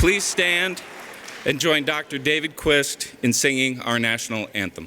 Please stand and join Dr. David Quist in singing our national anthem.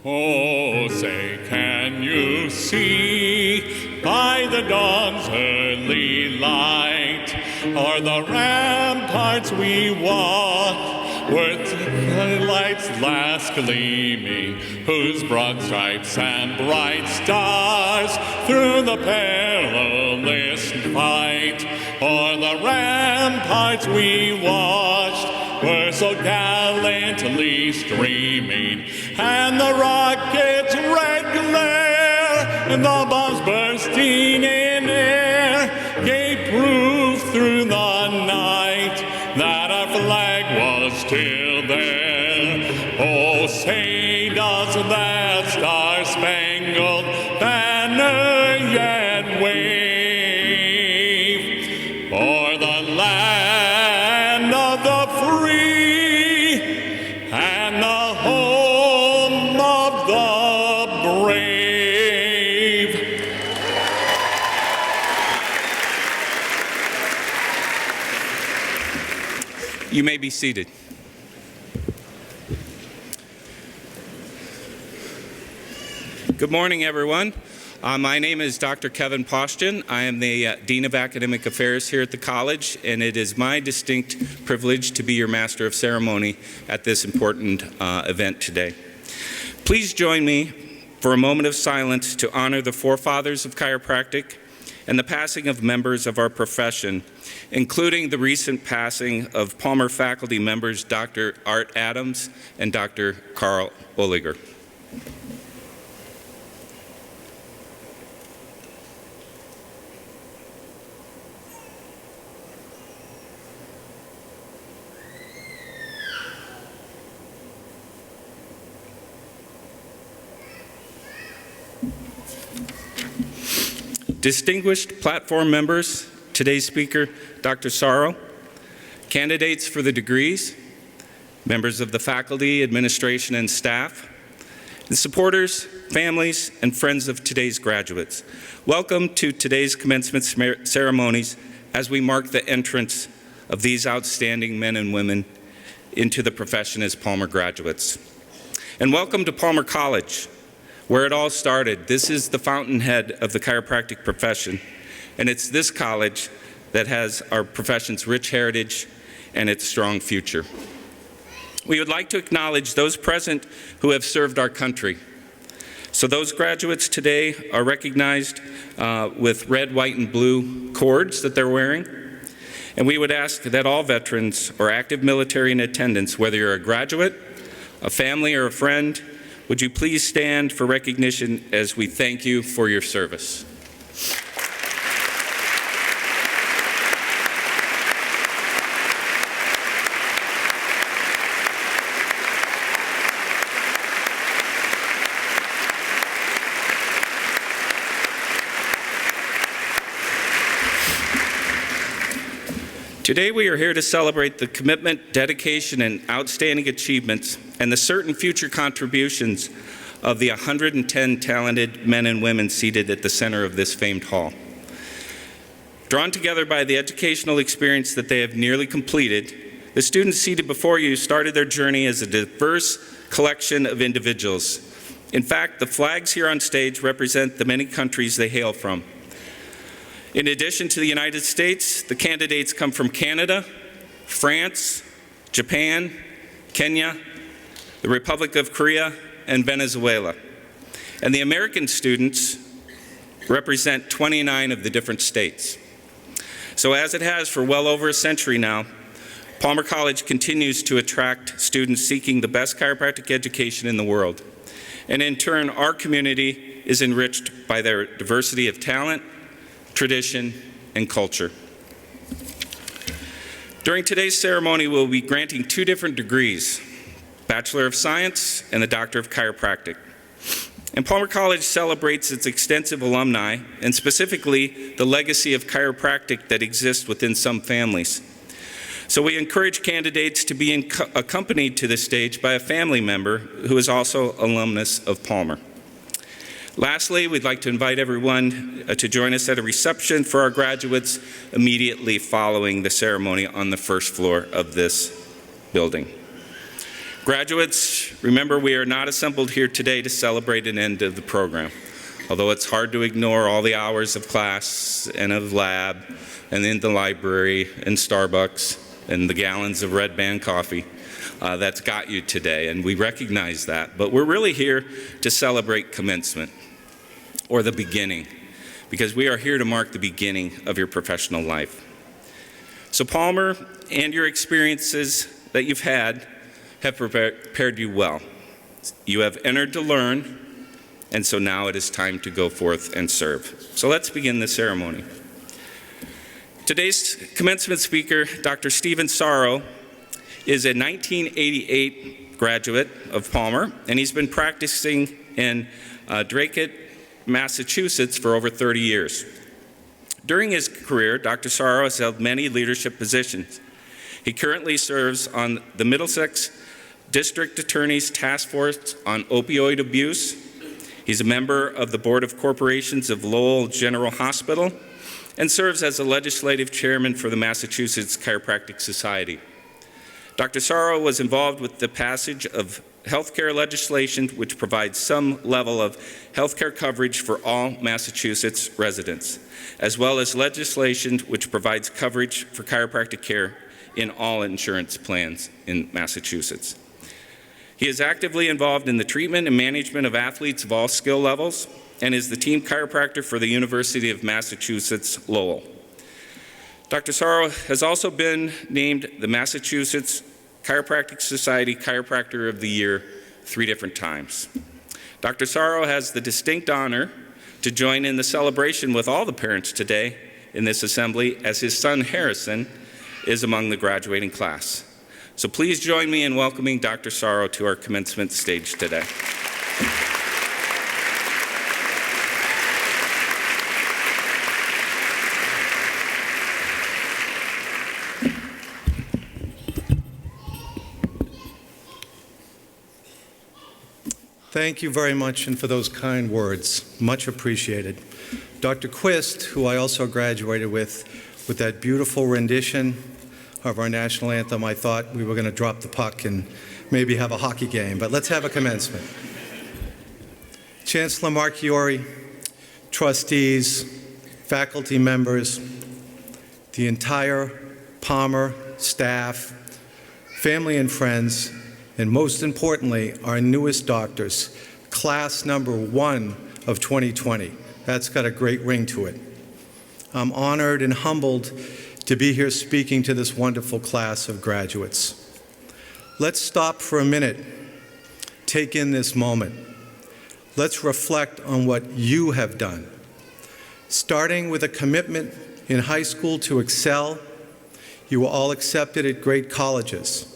Oh, say, can you see by the dawn's early light, o'er the ramparts we walk, with the light's last gleaming, whose broad stripes and bright stars through the perilous fight, o'er the ramparts we watched, were so gallantly streaming, and the rocket's red glare and the bombs bursting in air gave proof through the night that our flag was still there. Oh, say does that star-spangled banner yet wave o'er the land of the free and the home of the brave. You may be seated. Good morning, everyone. My name is Dr. Kevin Postian. I am the Dean of Academic Affairs here at the college, and it is my distinct privilege to be your Master of Ceremony at this important event today. Please join me for a moment of silence to honor the forefathers of chiropractic and the passing of members of our profession, including the recent passing of Palmer faculty members Dr. Art Adams and Dr. Carl Oliger. Distinguished platform members, today's speaker, Dr. Sorrow, candidates for the degrees, members of the faculty, administration, and staff, and supporters, families, and friends of today's graduates. Welcome to today's commencement ceremonies as we mark the entrance of these outstanding men and women into the profession as Palmer graduates. And welcome to Palmer College, where it all started. This is the fountainhead of the chiropractic profession, and it's this college that has our profession's rich heritage and its strong future. We would like to acknowledge those present who have served our country. So those graduates today are recognized with red, white, and blue cords that they're wearing. And we would ask that all veterans or active military in attendance, whether you're a graduate, a family, or a friend, would you please stand for recognition as we thank you for your service. Today we are here to celebrate the commitment, dedication, and outstanding achievements and the certain future contributions of the 110 talented men and women seated at the center of this famed hall. Drawn together by the educational experience that they have nearly completed, the students seated before you started their journey as a diverse collection of individuals. In fact, the flags here on stage represent the many countries they hail from. In addition to the United States, the candidates come from Canada, France, Japan, Kenya, the Republic of Korea, and Venezuela. And the American students represent 29 of the different states. So as it has for well over a century now, Palmer College continues to attract students seeking the best chiropractic education in the world. And in turn, our community is enriched by their diversity of talent, tradition, and culture. During today's ceremony, we'll be granting two different degrees, Bachelor of Science and the Doctor of Chiropractic. And Palmer College celebrates its extensive alumni, and specifically the legacy of chiropractic that exists within some families. So we encourage candidates to be accompanied to the stage by a family member who is also alumnus of Palmer. Lastly, we'd like to invite everyone to join us at a reception for our graduates immediately following the ceremony on the first floor of this building. Graduates, remember we are not assembled here today to celebrate an end of the program. Although it's hard to ignore all the hours of class and of lab and in the library and Starbucks and the gallons of Red Band coffee that's got you today, and we recognize that. But we're really here to celebrate commencement, or the beginning, because we are here to mark the beginning of your professional life. So Palmer and your experiences that you've had have prepared you well. You have entered to learn, and so now it is time to go forth and serve. So let's begin the ceremony. Today's commencement speaker, Dr. Stephen Sorrow, is a 1988 graduate of Palmer, and he's been practicing in Dracut, Massachusetts for over 30 years. During his career, Dr. Sorrow has held many leadership positions. He currently serves on the Middlesex District Attorney's Task Force on Opioid Abuse. He's a member of the Board of Corporations of Lowell General Hospital and serves as a legislative chairman for the Massachusetts Chiropractic Society. Dr. Sorrow was involved with the passage of healthcare legislation which provides some level of healthcare coverage for all Massachusetts residents, as well as legislation which provides coverage for chiropractic care in all insurance plans in Massachusetts. He is actively involved in the treatment and management of athletes of all skill levels and is the team chiropractor for the University of Massachusetts Lowell. Dr. Sorrow has also been named the Massachusetts Chiropractic Society Chiropractor of the Year 3 different times. Dr. Sorrow has the distinct honor to join in the celebration with all the parents today in this assembly as his son Harrison is among the graduating class. So please join me in welcoming Dr. Sorrow to our commencement stage today. Thank you very much, and for those kind words. Much appreciated. Dr. Quist, who I also graduated with that beautiful rendition of our national anthem, I thought we were going to drop the puck and maybe have a hockey game, but let's have a commencement. Chancellor Marchiori, trustees, faculty members, the entire Palmer staff, family and friends, and most importantly, our newest doctors, class number 1 of 2020. That's got a great ring to it. I'm honored and humbled to be here speaking to this wonderful class of graduates. Let's stop for a minute, take in this moment. Let's reflect on what you have done. Starting with a commitment in high school to excel, you were all accepted at great colleges.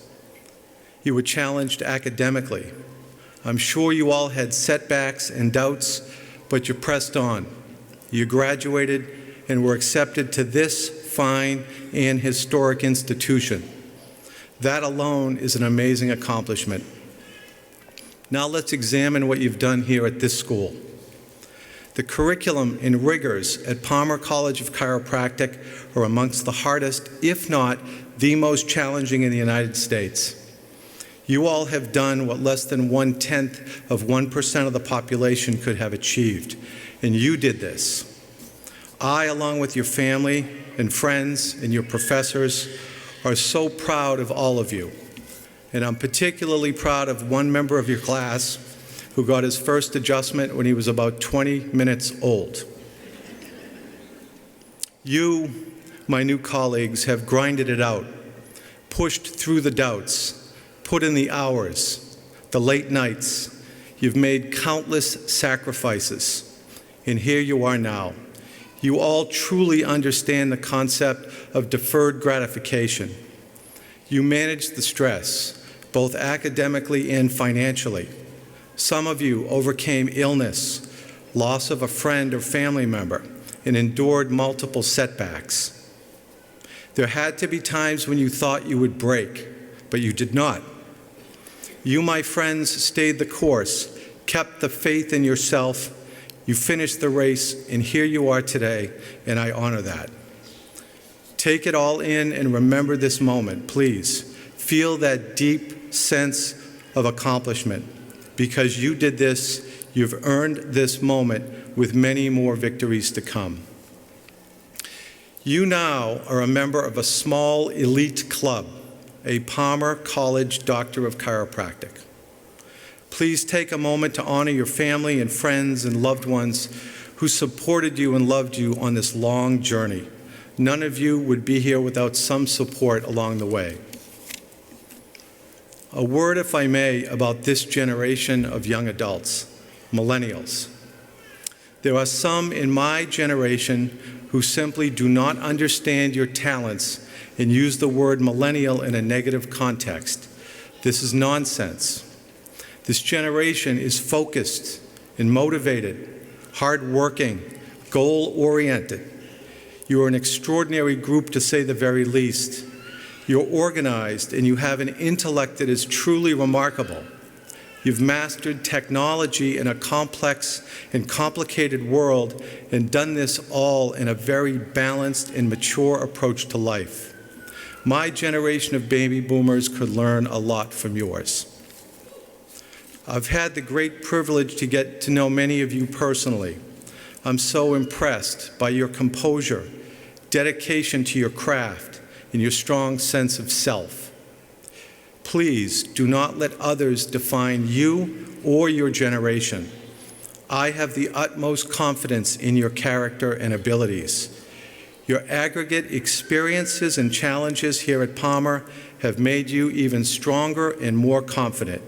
You were challenged academically. I'm sure you all had setbacks and doubts, but you pressed on. You graduated and were accepted to this fine and historic institution. That alone is an amazing accomplishment. Now let's examine what you've done here at this school. The curriculum and rigors at Palmer College of Chiropractic are amongst the hardest, if not the most challenging in the United States. You all have done what less than 1/10 of 1% of the population could have achieved, and you did this. I, along with your family and friends and your professors, are so proud of all of you. And I'm particularly proud of one member of your class who got his first adjustment when he was about 20 minutes old. You, my new colleagues, have grinded it out, pushed through the doubts, put in the hours, the late nights. You've made countless sacrifices, and here you are now. You all truly understand the concept of deferred gratification. You managed the stress, both academically and financially. Some of you overcame illness, loss of a friend or family member, and endured multiple setbacks. There had to be times when you thought you would break, but you did not. You, my friends, stayed the course, kept the faith in yourself, You finished the race, and here you are today, and I honor that. Take it all in and remember this moment, please. Feel that deep sense of accomplishment. Because you did this, you've earned this moment with many more victories to come. You now are a member of a small elite club, a Palmer College Doctor of Chiropractic. Please take a moment to honor your family and friends and loved ones who supported you and loved you on this long journey. None of you would be here without some support along the way. A word, if I may, about this generation of young adults, millennials. There are some in my generation who simply do not understand your talents and use the word millennial in a negative context. This is nonsense. This generation is focused and motivated, hardworking, goal-oriented. You are an extraordinary group, to say the very least. You're organized, and you have an intellect that is truly remarkable. You've mastered technology in a complex and complicated world and done this all in a very balanced and mature approach to life. My generation of baby boomers could learn a lot from yours. I've had the great privilege to get to know many of you personally. I'm so impressed by your composure, dedication to your craft, and your strong sense of self. Please do not let others define you or your generation. I have the utmost confidence in your character and abilities. Your aggregate experiences and challenges here at Palmer have made you even stronger and more confident.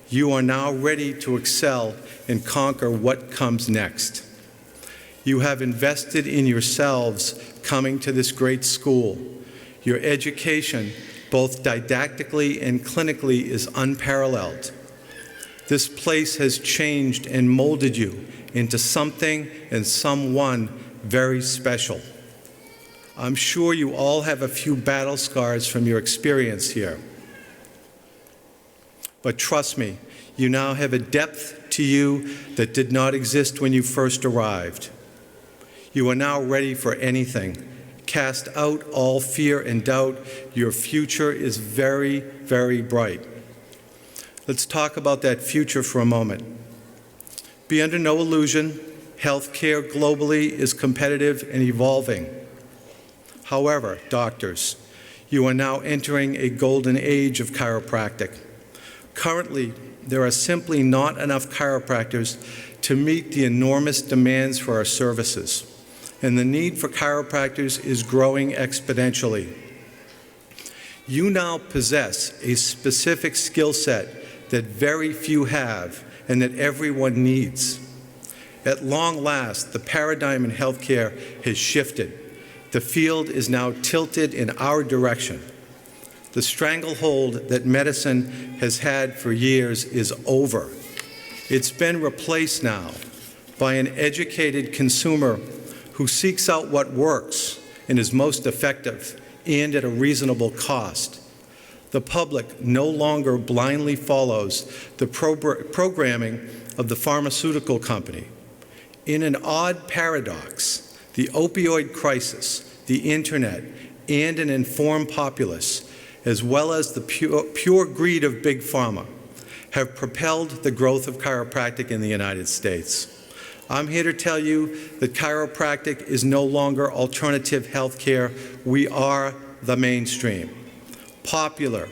You are now ready to excel and conquer what comes next. You have invested in yourselves coming to this great school. Your education, both didactically and clinically, is unparalleled. This place has changed and molded you into something and someone very special. I'm sure you all have a few battle scars from your experience here. But trust me, you now have a depth to you that did not exist when you first arrived. You are now ready for anything. Cast out all fear and doubt. Your future is very, very bright. Let's talk about that future for a moment. Be under no illusion, healthcare globally is competitive and evolving. However, doctors, you are now entering a golden age of chiropractic. Currently, there are simply not enough chiropractors to meet the enormous demands for our services, and the need for chiropractors is growing exponentially. You now possess a specific skill set that very few have and that everyone needs. At long last, the paradigm in healthcare has shifted. The field is now tilted in our direction. The stranglehold that medicine has had for years is over. It's been replaced now by an educated consumer who seeks out what works and is most effective and at a reasonable cost. The public no longer blindly follows the programming of the pharmaceutical company. In an odd paradox, the opioid crisis, the internet, and an informed populace, as well as the pure greed of big pharma, have propelled the growth of chiropractic in the United States. I'm here to tell you that chiropractic is no longer alternative health care. We are the mainstream. Popular,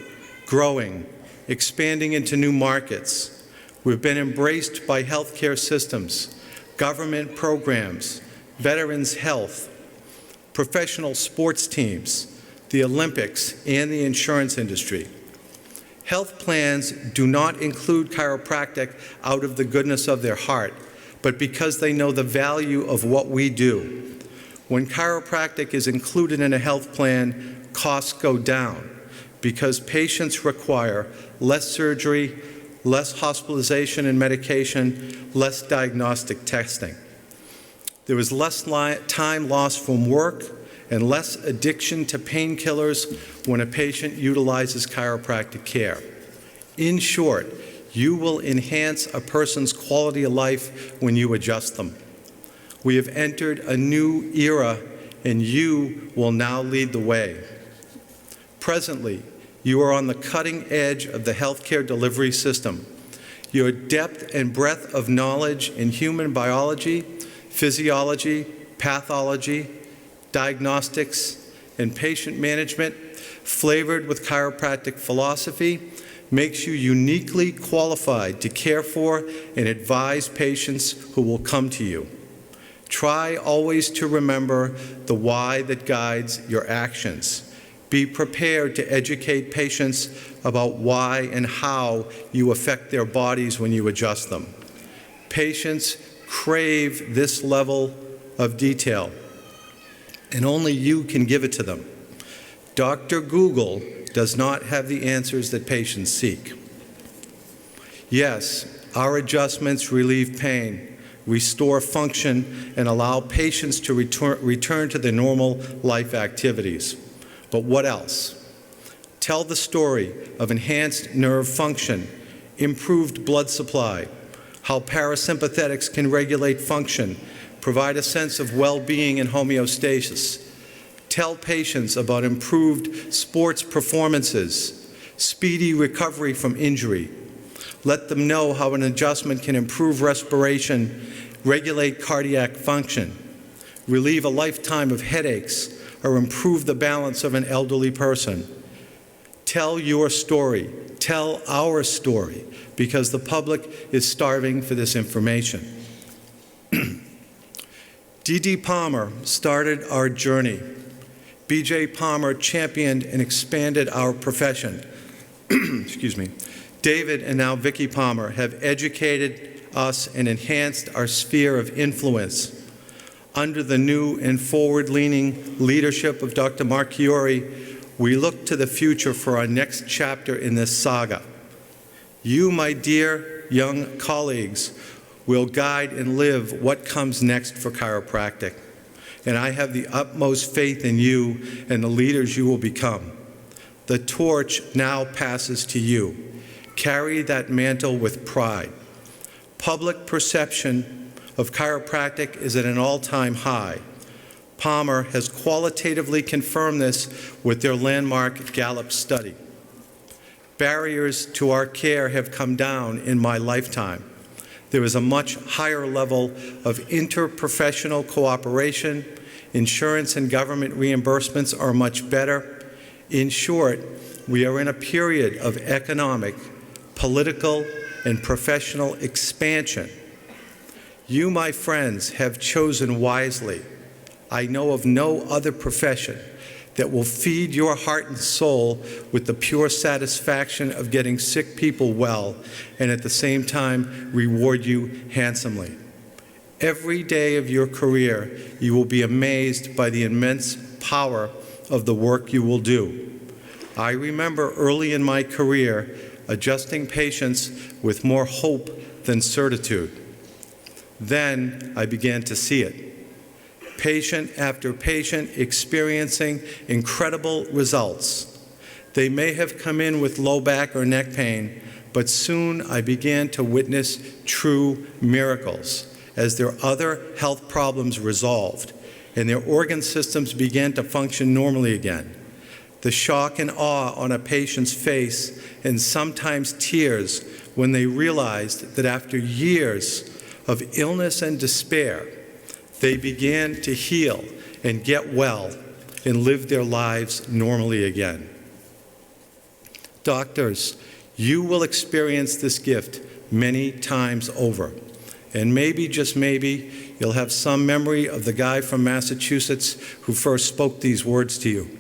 growing, expanding into new markets. We've been embraced by healthcare systems, government programs, veterans' health, professional sports teams, the Olympics, and the insurance industry. Health plans do not include chiropractic out of the goodness of their heart, but because they know the value of what we do. When chiropractic is included in a health plan, costs go down because patients require less surgery, less hospitalization and medication, less diagnostic testing. There is less time lost from work and less addiction to painkillers when a patient utilizes chiropractic care. In short, you will enhance a person's quality of life when you adjust them. We have entered a new era, and you will now lead the way. Presently, you are on the cutting edge of the healthcare delivery system. Your depth and breadth of knowledge in human biology, physiology, pathology, diagnostics, and patient management, flavored with chiropractic philosophy, makes you uniquely qualified to care for and advise patients who will come to you. Try always to remember the why that guides your actions. Be prepared to educate patients about why and how you affect their bodies when you adjust them. Patients crave this level of detail, and only you can give it to them. Dr. Google does not have the answers that patients seek. Yes, our adjustments relieve pain, restore function, and allow patients to return to their normal life activities. But what else? Tell the story of enhanced nerve function, improved blood supply, how parasympathetics can regulate function, provide a sense of well-being and homeostasis. Tell patients about improved sports performances, speedy recovery from injury. Let them know how an adjustment can improve respiration, regulate cardiac function, relieve a lifetime of headaches, or improve the balance of an elderly person. Tell your story. Tell our story, because the public is starving for this information. D.D. Palmer started our journey. B.J. Palmer championed and expanded our profession. Excuse me. David and now Vicky Palmer have educated us and enhanced our sphere of influence. Under the new and forward-leaning leadership of Dr. Mark Chiori, we look to the future for our next chapter in this saga. You, my dear young colleagues, will guide and live what comes next for chiropractic. And I have the utmost faith in you and the leaders you will become. The torch now passes to you. Carry that mantle with pride. Public perception of chiropractic is at an all-time high. Palmer has qualitatively confirmed this with their landmark Gallup study. Barriers to our care have come down in my lifetime. There is a much higher level of interprofessional cooperation. Insurance and government reimbursements are much better. In short, we are in a period of economic, political, and professional expansion. You, my friends, have chosen wisely. I know of no other profession that will feed your heart and soul with the pure satisfaction of getting sick people well and at the same time reward you handsomely. Every day of your career, you will be amazed by the immense power of the work you will do. I remember early in my career adjusting patients with more hope than certitude. Then I began to see it. Patient after patient experiencing incredible results. They may have come in with low back or neck pain, but soon I began to witness true miracles as their other health problems resolved and their organ systems began to function normally again. The shock and awe on a patient's face and sometimes tears when they realized that after years of illness and despair, they began to heal and get well and live their lives normally again. Doctors, you will experience this gift many times over. And maybe, just maybe, you'll have some memory of the guy from Massachusetts who first spoke these words to you.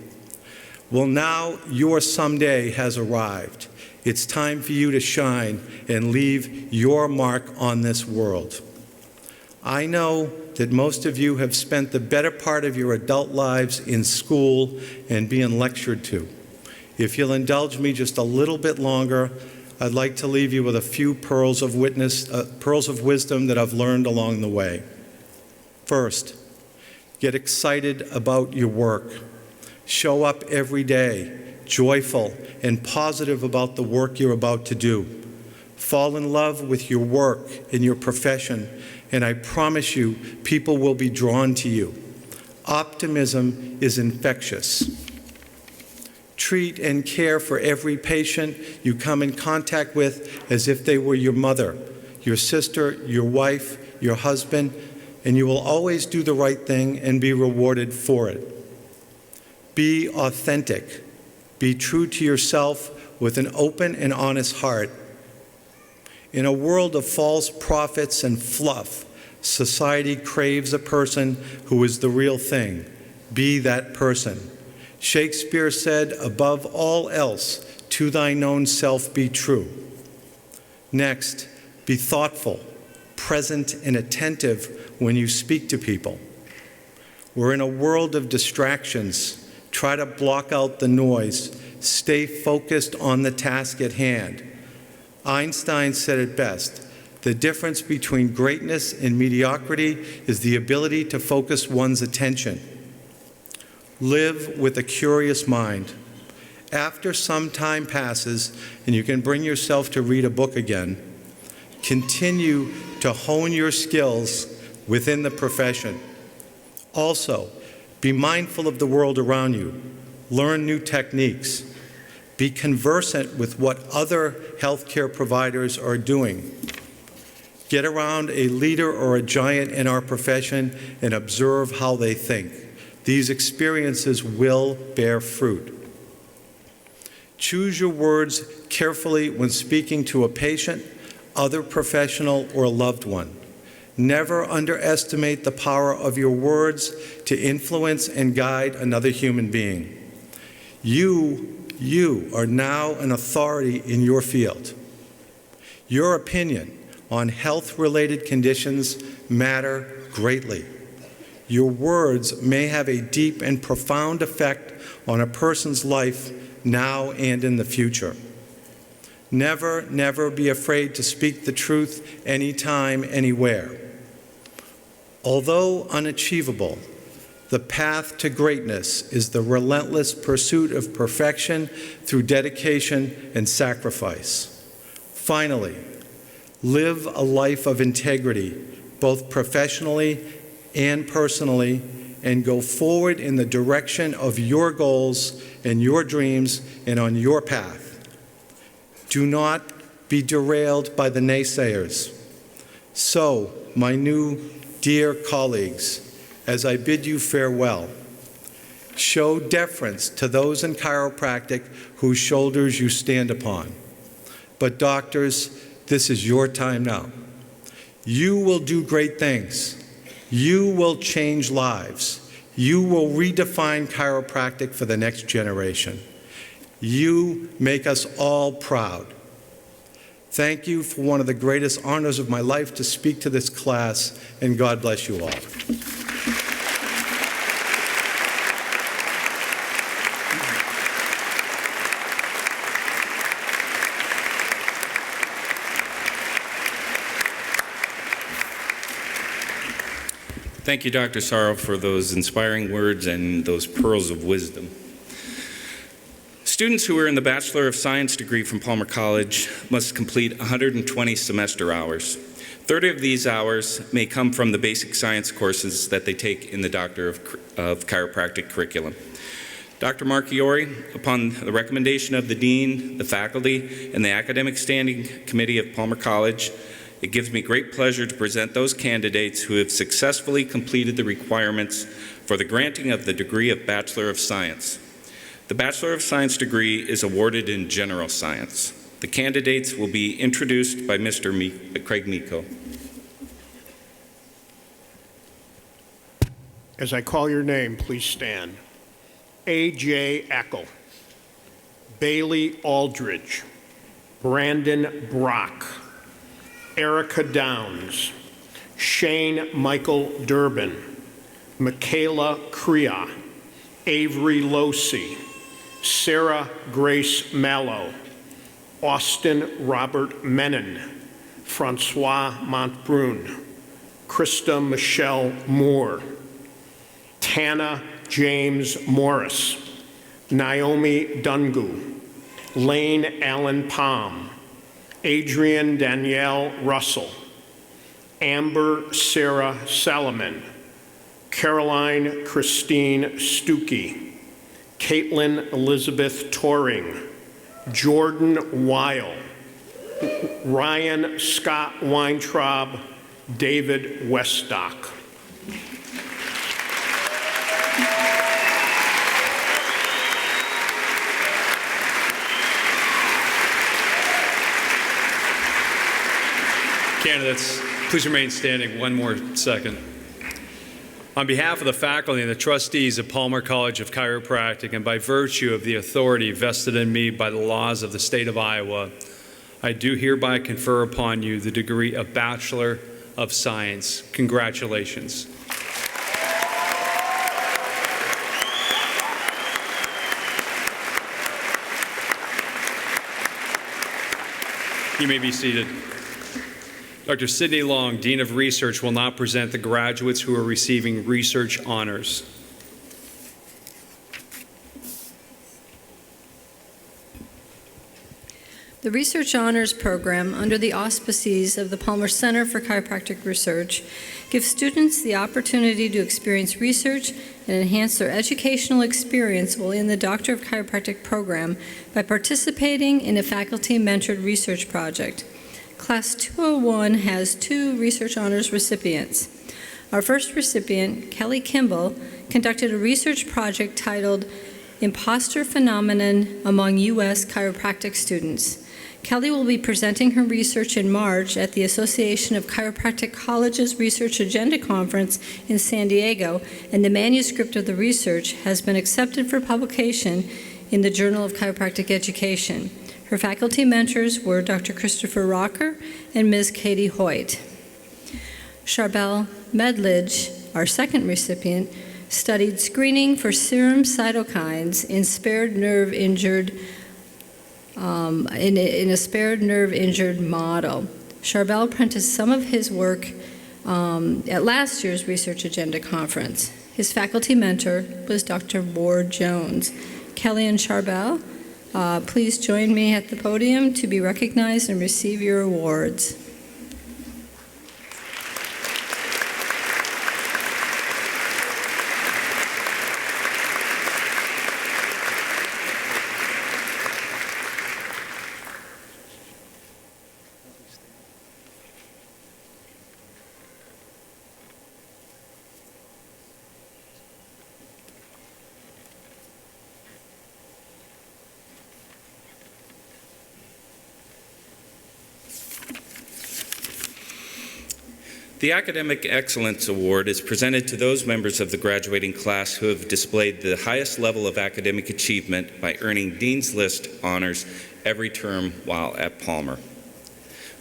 Well, now your someday has arrived. It's time for you to shine and leave your mark on this world. I know that most of you have spent the better part of your adult lives in school and being lectured to. If you'll indulge me just a little bit longer, I'd like to leave you with a few pearls of wisdom that I've learned along the way. First, get excited about your work. Show up every day, joyful and positive about the work you're about to do. Fall in love with your work and your profession and I promise you, people will be drawn to you. Optimism is infectious. Treat and care for every patient you come in contact with as if they were your mother, your sister, your wife, your husband, and you will always do the right thing and be rewarded for it. Be authentic. Be true to yourself with an open and honest heart. In a world of false prophets and fluff, society craves a person who is the real thing. Be that person. Shakespeare said, above all else, to thine own self be true. Next, be thoughtful, present, and attentive when you speak to people. We're in a world of distractions. Try to block out the noise. Stay focused on the task at hand. Einstein said it best, the difference between greatness and mediocrity is the ability to focus one's attention. Live with a curious mind. After some time passes and you can bring yourself to read a book again, continue to hone your skills within the profession. Also, be mindful of the world around you. Learn new techniques. Be conversant with what other healthcare providers are doing. Get around a leader or a giant in our profession and observe how they think. These experiences will bear fruit. Choose your words carefully when speaking to a patient, other professional, or loved one. Never underestimate the power of your words to influence and guide another human being. You are now an authority in your field. Your opinion on health-related conditions matter greatly. Your words may have a deep and profound effect on a person's life now and in the future. Never be afraid to speak the truth anytime, anywhere. Although unachievable, the path to greatness is the relentless pursuit of perfection through dedication and sacrifice. Finally, live a life of integrity, both professionally and personally, and go forward in the direction of your goals and your dreams and on your path. Do not be derailed by the naysayers. So, my new dear colleagues, as I bid you farewell, show deference to those in chiropractic whose shoulders you stand upon. But doctors, this is your time now. You will do great things. You will change lives. You will redefine chiropractic for the next generation. You make us all proud. Thank you for one of the greatest honors of my life to speak to this class, and God bless you all. Thank you, Dr. Sorrow, for those inspiring words and those pearls of wisdom. Students who are in the Bachelor of Science degree from Palmer College must complete 120 semester hours. 30 of these hours may come from the basic science courses that they take in the Doctor of Chiropractic curriculum. Dr. Marchiori, upon the recommendation of the Dean, the faculty, and the Academic Standing Committee of Palmer College, it gives me great pleasure to present those candidates who have successfully completed the requirements for the granting of the degree of Bachelor of Science. The Bachelor of Science degree is awarded in general science. The candidates will be introduced by Mr. Craig Miko. As I call your name, please stand. A.J. Eckel, Bailey Aldridge, Brandon Brock, Erica Downs, Shane Michael Durbin, Michaela Crea, Avery Losey, Sarah Grace Mallow, Austin Robert Menon, Francois Montbrun, Krista Michelle Moore, Tana James Morris, Naomi Dungu, Lane Allen Palm, Adrian Danielle Russell, Amber Sarah Salaman, Caroline Christine Stuckey, Caitlin Elizabeth Toring, Jordan Weil, Ryan Scott Weintraub, David Weststock. Candidates, please remain standing one more second. On behalf of the faculty and the trustees of Palmer College of Chiropractic, and by virtue of the authority vested in me by the laws of the state of Iowa, I do hereby confer upon you the degree of Bachelor of Science. Congratulations. You may be seated. Dr. Sidney Long, Dean of Research, will now present the graduates who are receiving research honors. The Research Honors Program, under the auspices of the Palmer Center for Chiropractic Research, gives students the opportunity to experience research and enhance their educational experience while in the Doctor of Chiropractic program by participating in a faculty-mentored research project. Class 201 has 2 Research Honors recipients. Our first recipient, Kelly Kimball, conducted a research project titled Imposter Phenomenon Among U.S. Chiropractic Students. Kelly will be presenting her research in March at the Association of Chiropractic Colleges Research Agenda Conference in San Diego, and the manuscript of the research has been accepted for publication in the Journal of Chiropractic Education. Her faculty mentors were Dr. Christopher Rocker and Ms. Katie Hoyt. Charbel Medledge, our second recipient, studied screening for serum cytokines in spared nerve injured in a spared nerve injured model. Charbel apprenticed some of his work at last year's Research Agenda Conference. His faculty mentor was Dr. Ward Jones. Kelly and Charbel, please join me at the podium to be recognized and receive your awards. The Academic Excellence Award is presented to those members of the graduating class who have displayed the highest level of academic achievement by earning Dean's List honors every term while at Palmer.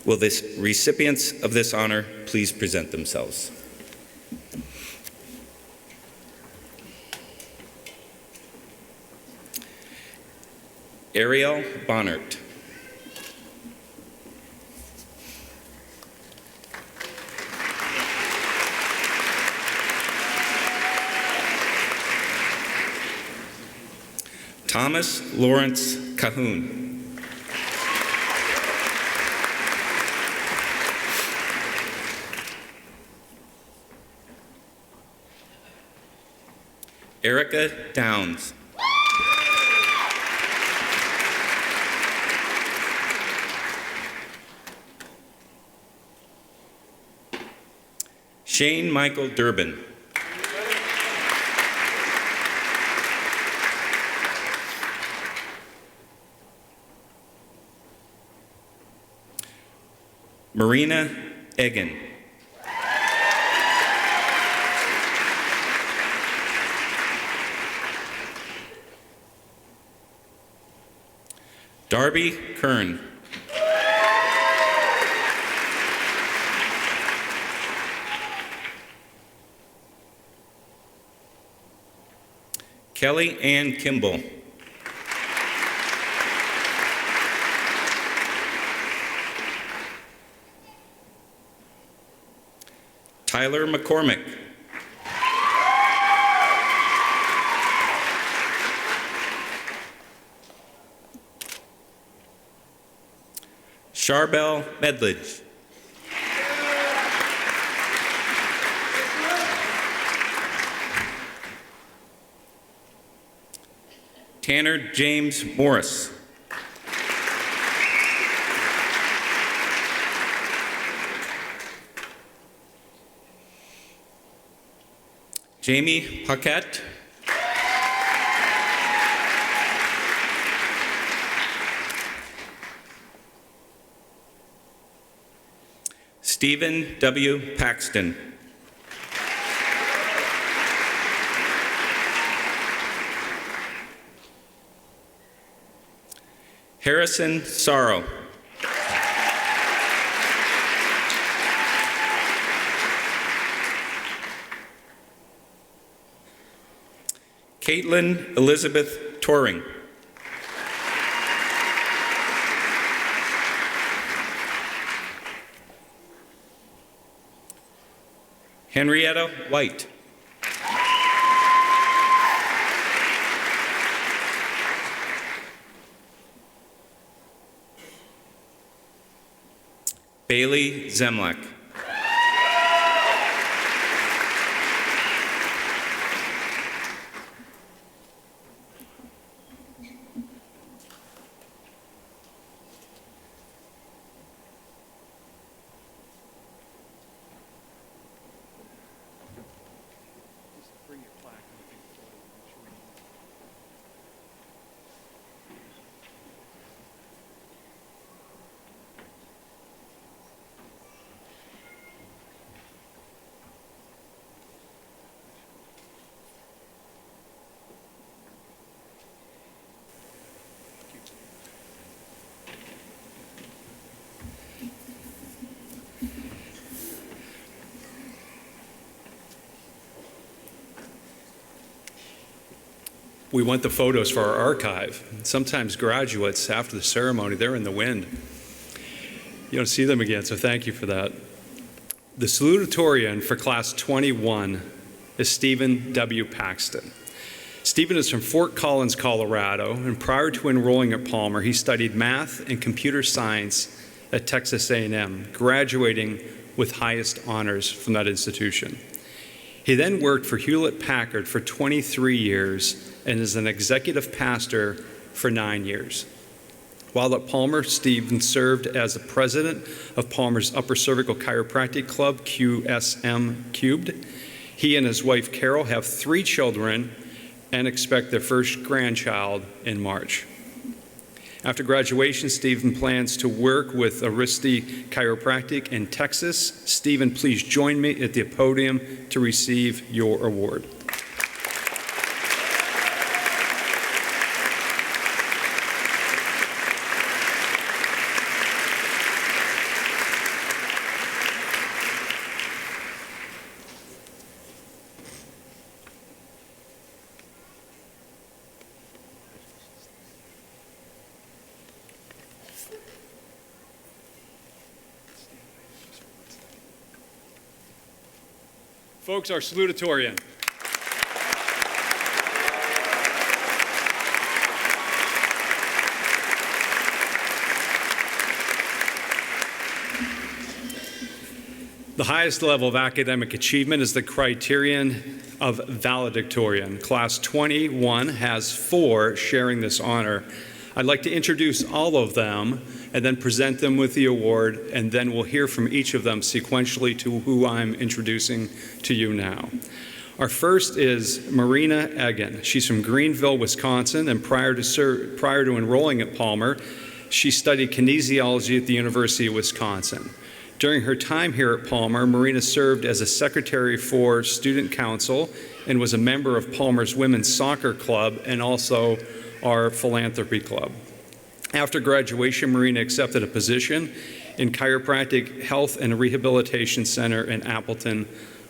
Will the recipients of this honor please present themselves? Ariel Bonnert. Thomas Lawrence Cahoon. Erica Downs. Shane Michael Durbin. Marina Egan. Darby Kern. Kelly Ann Kimball. Tyler McCormick. Charbel Medledge. Tanner James Morris. Jamie Paquette. Stephen W. Paxton. Harrison Sorrow. Caitlin Elizabeth Toring. Henrietta White. Bailey Zemlak. We want the photos for our archive. Sometimes graduates, after the ceremony, they're in the wind. You don't see them again, so thank you for that. The salutatorian for class 21 is Stephen W. Paxton. Stephen is from Fort Collins, Colorado, and prior to enrolling at Palmer, he studied math and computer science at Texas A&M, graduating with highest honors from that institution. He then worked for Hewlett-Packard for 23 years and is an executive pastor for 9 years. While at Palmer, Stephen served as the president of Palmer's Upper Cervical Chiropractic Club, QSM Cubed. He and his wife, Carol, have 3 children and expect their first grandchild in March. After graduation, Stephen plans to work with Aristi Chiropractic in Texas. Stephen, please join me at the podium to receive your award. Folks, our salutatorian. The highest level of academic achievement is the criterion of valedictorian. Class 21 has 4 sharing this honor. I'd like to introduce all of them and then present them with the award, and then we'll hear from each of them sequentially to who I'm introducing to you now. Our first is Marina Egan. She's from Greenville, Wisconsin, and prior to enrolling at Palmer, she studied kinesiology at the University of Wisconsin. During her time here at Palmer, Marina served as a secretary for student council and was a member of Palmer's women's soccer club and also our philanthropy club. After graduation, Marina accepted a position in Chiropractic Health and Rehabilitation Center in Appleton,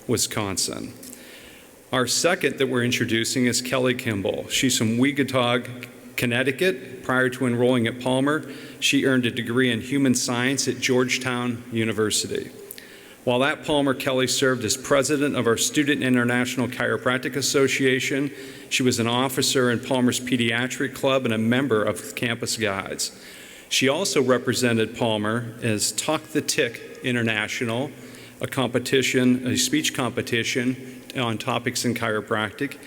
Wisconsin. Our second that we're introducing is Kelly Kimball. She's from Wegatog, Connecticut. Prior to enrolling at Palmer, she earned a degree in human science at Georgetown University. While at Palmer, Kelly served as president of our Student International Chiropractic Association. She was an officer in Palmer's Pediatric Club and a member of Campus Guides. She also represented Palmer as Talk the Tick International, a speech competition on topics in chiropractic.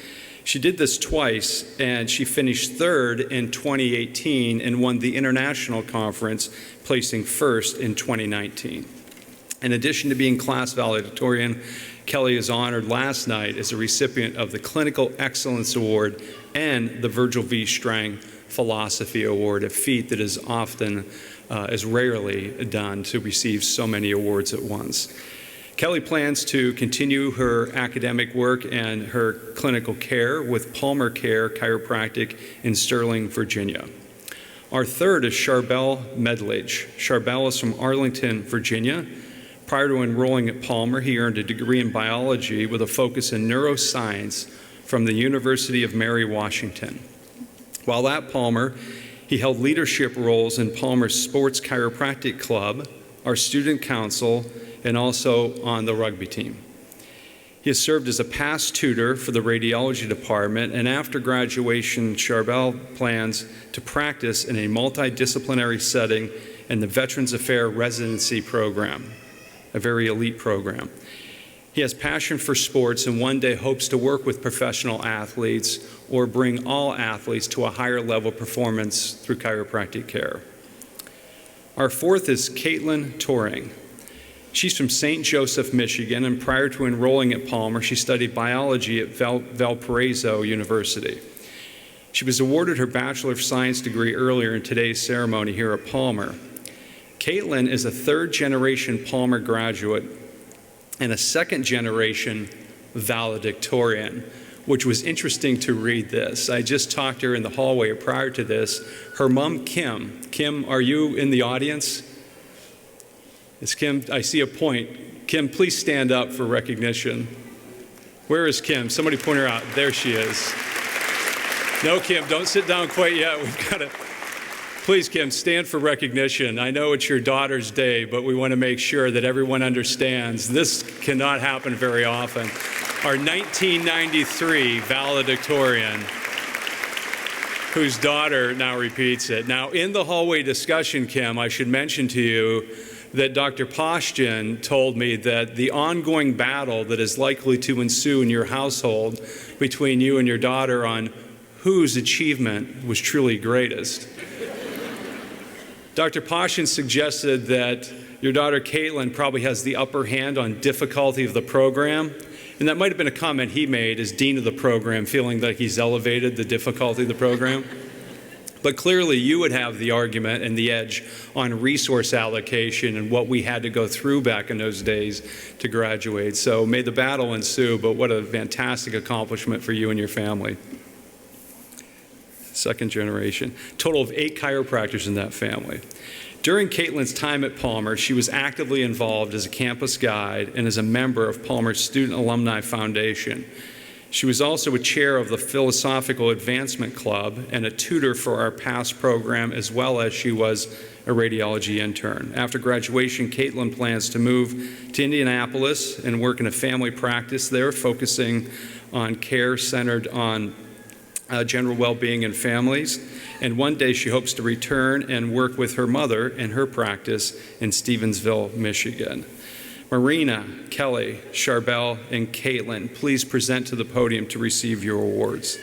She did this twice, and she finished third in 2018 and won the international conference, placing first in 2019. In addition to being class valedictorian, Kelly is honored last night as a recipient of the Clinical Excellence Award and the Virgil V. Strang Philosophy Award, a feat that is often, is rarely done to receive so many awards at once. Kelly plans to continue her academic work and her clinical care with Palmer Care Chiropractic in Sterling, Virginia. Our third is Charbel Medledge. Charbel is from Arlington, Virginia. Prior to enrolling at Palmer, he earned a degree in biology with a focus in neuroscience from the University of Mary Washington. While at Palmer, he held leadership roles in Palmer's Sports Chiropractic Club, our student council, and also on the rugby team. He has served as a past tutor for the radiology department, and after graduation, Charbel plans to practice in a multidisciplinary setting in the Veterans Affairs Residency Program, a very elite program. He has passion for sports and one day hopes to work with professional athletes or bring all athletes to a higher level of performance through chiropractic care. Our fourth is Caitlin Toring. She's from St. Joseph, Michigan, and prior to enrolling at Palmer, she studied biology at Valparaiso University. She was awarded her Bachelor of Science degree earlier in today's ceremony here at Palmer. Caitlin is a third-generation Palmer graduate and a second-generation valedictorian, which was interesting to read this. I just talked to her in the hallway prior to this. Her mom, Kim. Kim, are you in the audience? It's Kim. I see a point. Kim, please stand up for recognition. Where is Kim? Somebody point her out. There she is. No, Kim, don't sit down quite yet. We've got to. Please, Kim, stand for recognition. I know it's your daughter's day, but we want to make sure that everyone understands this cannot happen very often. Our 1993 valedictorian, whose daughter now repeats it. Now, in the hallway discussion, Kim, I should mention to you that Dr. Poshtin told me that the ongoing battle that is likely to ensue in your household between you and your daughter on whose achievement was truly greatest. Dr. Poshtin suggested that your daughter Caitlin probably has the upper hand on difficulty of the program, and that might have been a comment he made as dean of the program, feeling that he's elevated the difficulty of the program. But clearly you would have the argument and the edge on resource allocation and what we had to go through back in those days to graduate. So may the battle ensue, but what a fantastic accomplishment for you and your family. Second generation. Total of 8 chiropractors in that family. During Caitlin's time at Palmer, she was actively involved as a campus guide and as a member of Palmer's Student Alumni Foundation. She was also a chair of the Philosophical Advancement Club and a tutor for our PASS program, as well as she was a radiology intern. After graduation, Caitlin plans to move to Indianapolis and work in a family practice there, focusing on care centered on general well-being in families. And one day she hopes to return and work with her mother in her practice in Stevensville, Michigan. Marina, Kelly, Charbel, and Caitlin, please present to the podium to receive your awards.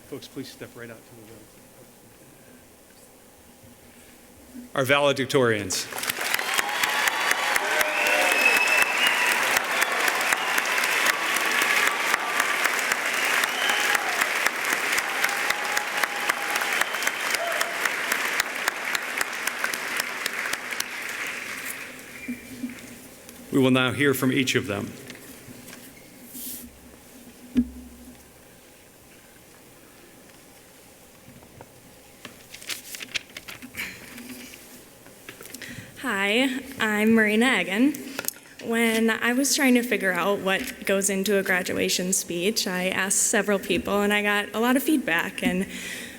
Folks, please step right out to the Our valedictorians. We will now hear from each of them. Hi, I'm Marina Egan. When I was trying to figure out what goes into a graduation speech, I asked several people and I got a lot of feedback. And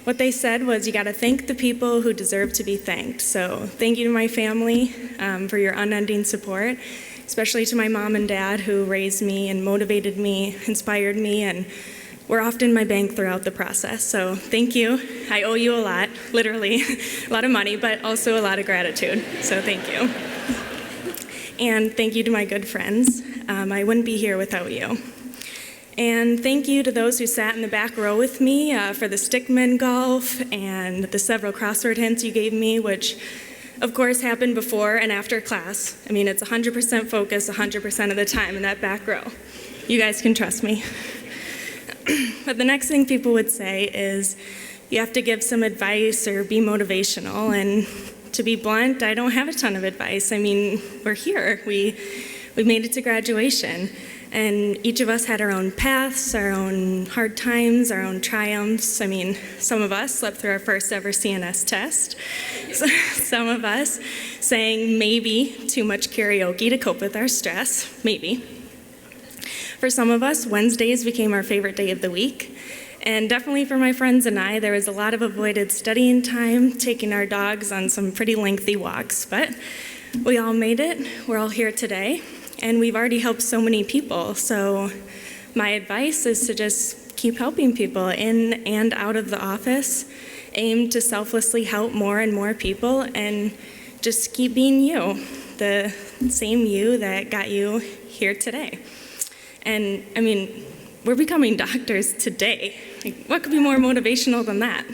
what they said was, you got to thank the people who deserve to be thanked. So thank you to my family for your unending support, especially to my mom and dad who raised me and motivated me, inspired me, and were often my bank throughout the process. So thank you. I owe you a lot, literally, a lot of money, but also a lot of gratitude. So thank you. And thank you to my good friends. I wouldn't be here without you. And thank you to those who sat in the back row with me for the stickman golf and the several crossword hints you gave me, which of course happened before and after class. I mean, it's 100% focus 100% of the time in that back row. You guys can trust me. But the next thing people would say is, you have to give some advice or be motivational. And to be blunt, I don't have a ton of advice. I mean, we're here. We made it to graduation. And each of us had our own paths, our own hard times, our own triumphs. I mean, some of us slept through our first ever CNS test. Some of us sang maybe too much karaoke to cope with our stress, maybe. For some of us, Wednesdays became our favorite day of the week. And definitely for my friends and I, there was a lot of avoided studying time, taking our dogs on some pretty lengthy walks. But we all made it. We're all here today. And we've already helped so many people. So my advice is to just keep helping people in and out of the office. Aim to selflessly help more and more people. And just keep being you, the same you that got you here today. And I mean, we're becoming doctors today. Like, what could be more motivational than that?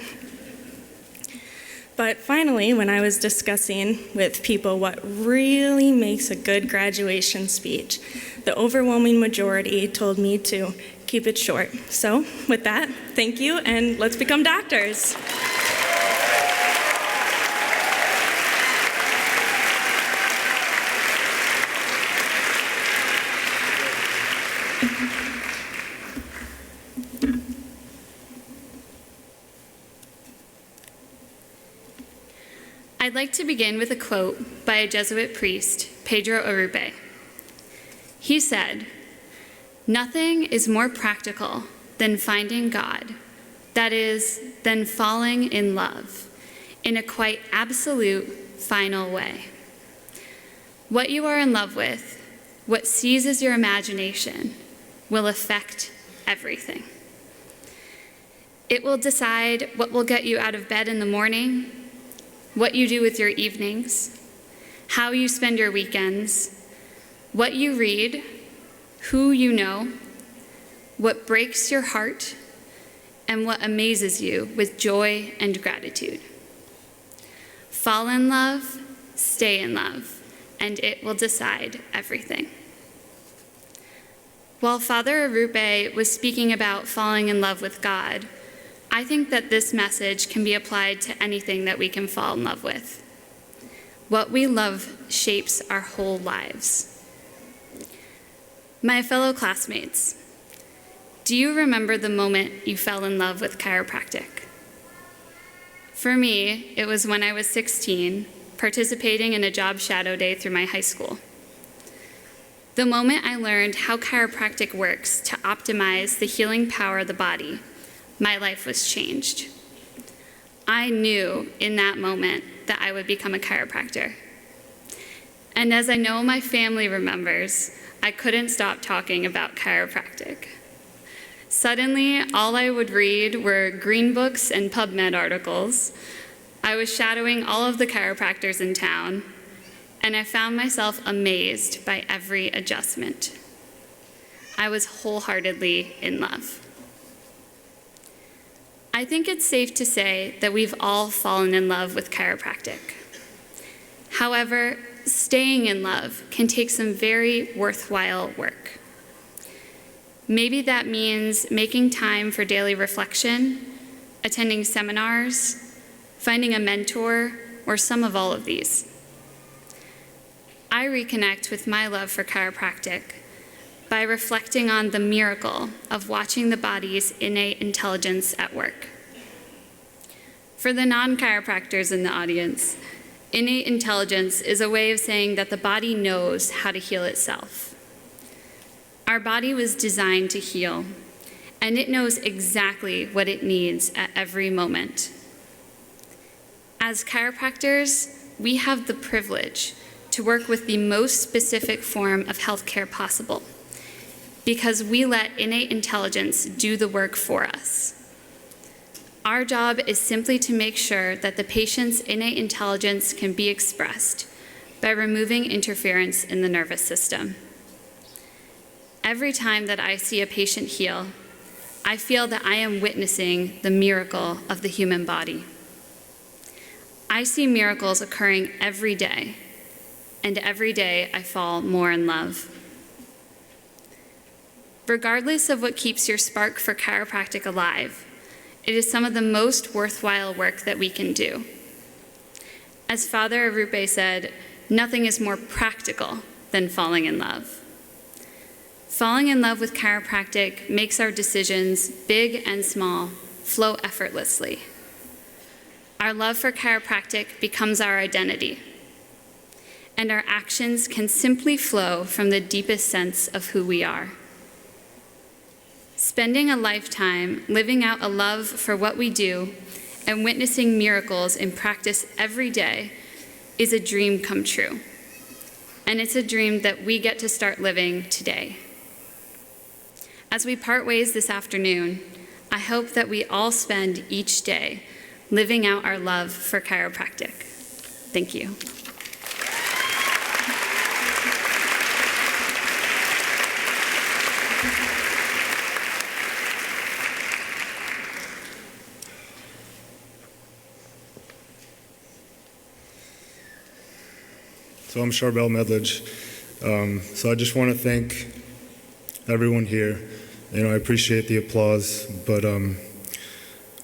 But finally, when I was discussing with people what really makes a good graduation speech, the overwhelming majority told me to keep it short. So with that, thank you, and let's become doctors. I'd like to begin with a quote by a Jesuit priest, Pedro Urrupe. He said, "Nothing is more practical than finding God, that is, than falling in love, in a quite absolute, final way. What you are in love with, what seizes your imagination, will affect everything. It will decide what will get you out of bed in the morning, what you do with your evenings, how you spend your weekends, what you read, who you know, what breaks your heart, and what amazes you with joy and gratitude. Fall in love, stay in love, and it will decide everything." While Father Urrupe was speaking about falling in love with God, I think that this message can be applied to anything that we can fall in love with. What we love shapes our whole lives. My fellow classmates, do you remember the moment you fell in love with chiropractic? For me, it was when I was 16, participating in a job shadow day through my high school. The moment I learned how chiropractic works to optimize the healing power of the body, my life was changed. I knew in that moment that I would become a chiropractor. And as I know my family remembers, I couldn't stop talking about chiropractic. Suddenly, all I would read were green books and PubMed articles. I was shadowing all of the chiropractors in town, and I found myself amazed by every adjustment. I was wholeheartedly in love. I think it's safe to say that we've all fallen in love with chiropractic. However, staying in love can take some very worthwhile work. Maybe that means making time for daily reflection, attending seminars, finding a mentor, or some of all of these. I reconnect with my love for chiropractic by reflecting on the miracle of watching the body's innate intelligence at work. For the non-chiropractors in the audience, innate intelligence is a way of saying that the body knows how to heal itself. Our body was designed to heal, and it knows exactly what it needs at every moment. As chiropractors, we have the privilege to work with the most specific form of healthcare possible, because we let innate intelligence do the work for us. Our job is simply to make sure that the patient's innate intelligence can be expressed by removing interference in the nervous system. Every time that I see a patient heal, I feel that I am witnessing the miracle of the human body. I see miracles occurring every day, and every day I fall more in love. Regardless of what keeps your spark for chiropractic alive, it is some of the most worthwhile work that we can do. As Father Arupe said, nothing is more practical than falling in love. Falling in love with chiropractic makes our decisions, big and small, flow effortlessly. Our love for chiropractic becomes our identity, and our actions can simply flow from the deepest sense of who we are. Spending a lifetime living out a love for what we do and witnessing miracles in practice every day is a dream come true. And it's a dream that we get to start living today. As we part ways this afternoon, I hope that we all spend each day living out our love for chiropractic. Thank you. So I'm Charbel Medledge. So I just want to thank everyone here. I appreciate the applause, but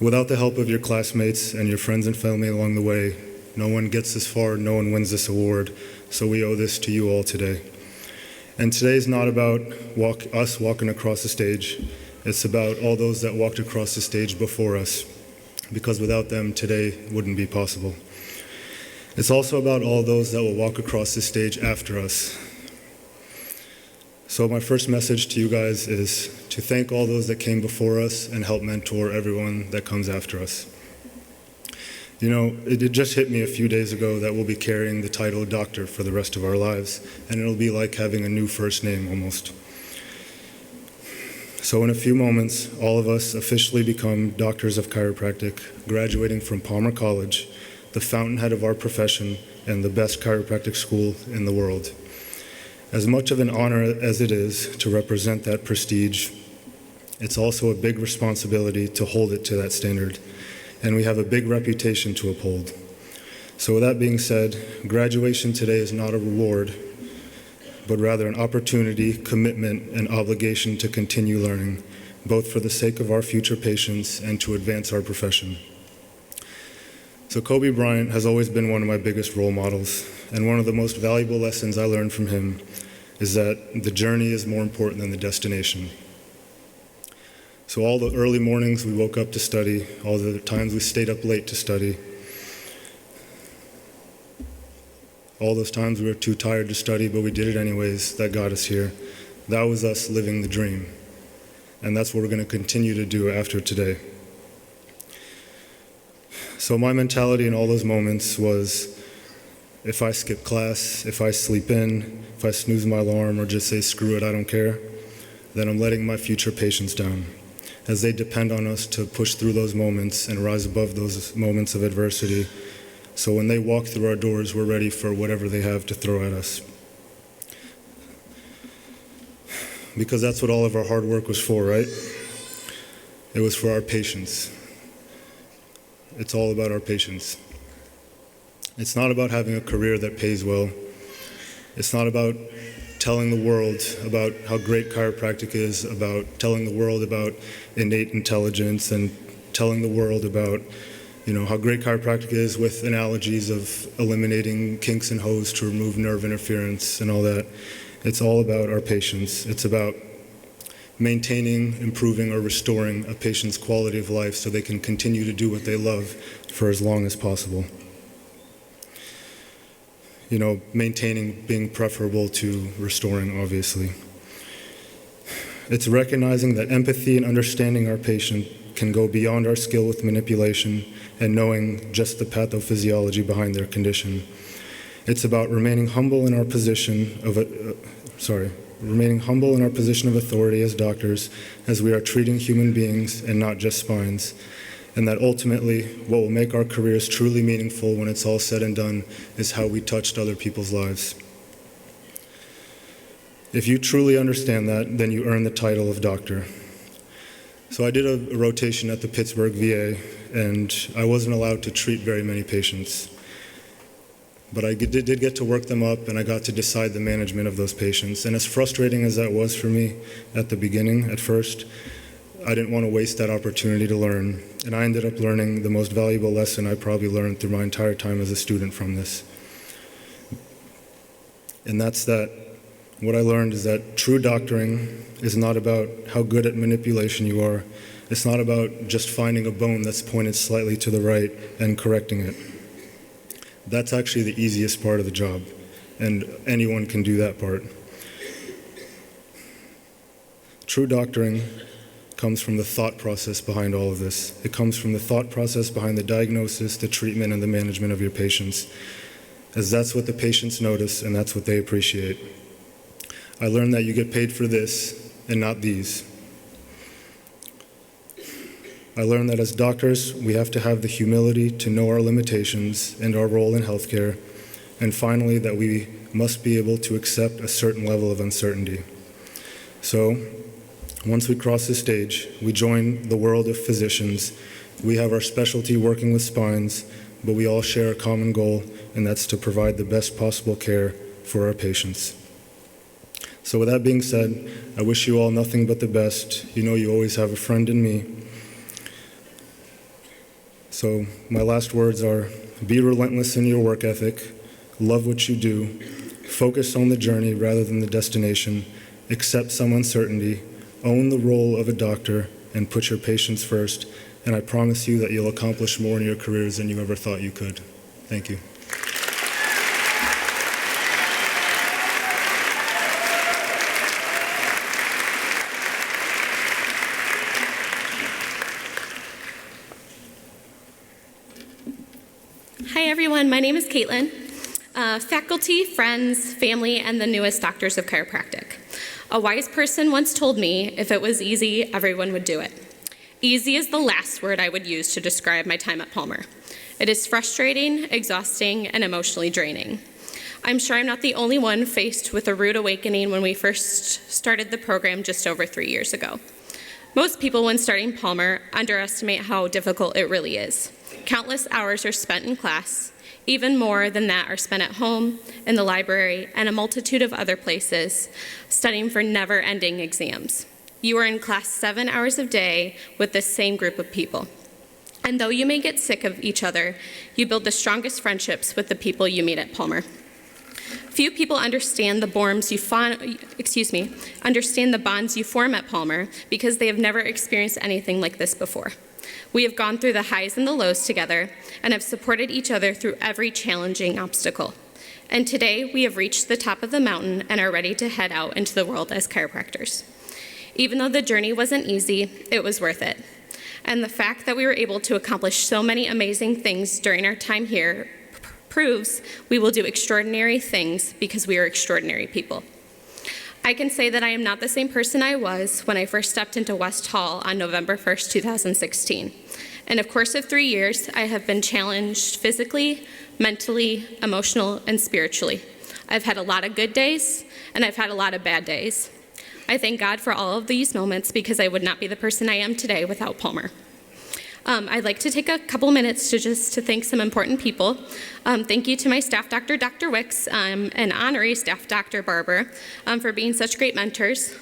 without the help of your classmates and your friends and family along the way, no one gets this far, no one wins this award, so we owe this to you all today. And today is not about us walking across the stage, it's about all those that walked across the stage before us, because without them, today wouldn't be possible. It's also about all those that will walk across the stage after us. So my first message to you guys is to thank all those that came before us and help mentor everyone that comes after us. It just hit me a few days ago that we'll be carrying the title doctor for the rest of our lives, and it'll be like having a new first name almost. So in a few moments, all of us officially become doctors of chiropractic, graduating from Palmer College, the fountainhead of our profession and the best chiropractic school in the world. As much of an honor as it is to represent that prestige, it's also a big responsibility to hold it to that standard, and we have a big reputation to uphold. So with that being said, graduation today is not a reward, but rather an opportunity, commitment, and obligation to continue learning, both for the sake of our future patients and to advance our profession. So Kobe Bryant has always been one of my biggest role models, and one of the most valuable lessons I learned from him is that the journey is more important than the destination. So all the early mornings we woke up to study, all the times we stayed up late to study, all those times we were too tired to study, but we did it anyways, that got us here. That was us living the dream. And that's what we're going to continue to do after today. So my mentality in all those moments was, if I skip class, if I sleep in, if I snooze my alarm, or just say, screw it, I don't care, then I'm letting my future patients down, as they depend on us to push through those moments and rise above those moments of adversity. So when they walk through our doors, we're ready for whatever they have to throw at us. Because that's what all of our hard work was for, right? It was for our patients. It's all about our patients. It's not about having a career that pays well. It's not about telling the world about how great chiropractic is, about telling the world about innate intelligence, and telling the world about, how great chiropractic is with analogies of eliminating kinks and hose to remove nerve interference and all that. It's all about our patients. It's about maintaining, improving, or restoring a patient's quality of life so they can continue to do what they love for as long as possible. Maintaining being preferable to restoring, obviously. It's recognizing that empathy and understanding our patient can go beyond our skill with manipulation and knowing just the pathophysiology behind their condition. It's about remaining humble in our position of authority as doctors, as we are treating human beings and not just spines, and that ultimately what will make our careers truly meaningful when it's all said and done is how we touched other people's lives. If you truly understand that, then you earn the title of doctor. So I did a rotation at the Pittsburgh VA, and I wasn't allowed to treat very many patients. But I did get to work them up, and I got to decide the management of those patients. And as frustrating as that was for me at the beginning, at first, I didn't want to waste that opportunity to learn. And I ended up learning the most valuable lesson I probably learned through my entire time as a student from this. And that's that what I learned is that true doctoring is not about how good at manipulation you are. It's not about just finding a bone that's pointed slightly to the right and correcting it. That's actually the easiest part of the job, and anyone can do that part. True doctoring comes from the thought process behind all of this. It comes from the thought process behind the diagnosis, the treatment, and the management of your patients, as that's what the patients notice and that's what they appreciate. I learned that you get paid for this and not these. I learned that as doctors, we have to have the humility to know our limitations and our role in healthcare, and finally, that we must be able to accept a certain level of uncertainty. So, once we cross this stage, we join the world of physicians. We have our specialty working with spines, but we all share a common goal, and that's to provide the best possible care for our patients. So with that being said, I wish you all nothing but the best. You know you always have a friend in me. So my last words are, be relentless in your work ethic, love what you do, focus on the journey rather than the destination, accept some uncertainty, own the role of a doctor, and put your patients first, and I promise you that you'll accomplish more in your careers than you ever thought you could. Thank you. Hi everyone, my name is Caitlin. Faculty, friends, family, and the newest doctors of chiropractic. A wise person once told me, if it was easy, everyone would do it. Easy is the last word I would use to describe my time at Palmer. It is frustrating, exhausting, and emotionally draining. I'm sure I'm not the only one faced with a rude awakening when we first started the program just over 3 years ago. Most people, when starting Palmer, underestimate how difficult it really is. Countless hours are spent in class. Even more than that are spent at home, in the library, and a multitude of other places, studying for never-ending exams. You are in class 7 hours a day with the same group of people. And though you may get sick of each other, you build the strongest friendships with the people you meet at Palmer. Few people understand the bonds you form at Palmer because they have never experienced anything like this before. We have gone through the highs and the lows together and have supported each other through every challenging obstacle. And today we have reached the top of the mountain and are ready to head out into the world as chiropractors. Even though the journey wasn't easy, it was worth it. And the fact that we were able to accomplish so many amazing things during our time here proves we will do extraordinary things because we are extraordinary people. I can say that I am not the same person I was when I first stepped into West Hall on November 1st, 2016. In a course of 3 years, I have been challenged physically, mentally, emotional, and spiritually. I've had a lot of good days, and I've had a lot of bad days. I thank God for all of these moments because I would not be the person I am today without Palmer. I'd like to take a couple minutes to thank some important people. Thank you to my staff doctor, Dr. Wicks, and honorary staff, Dr. Barber, for being such great mentors.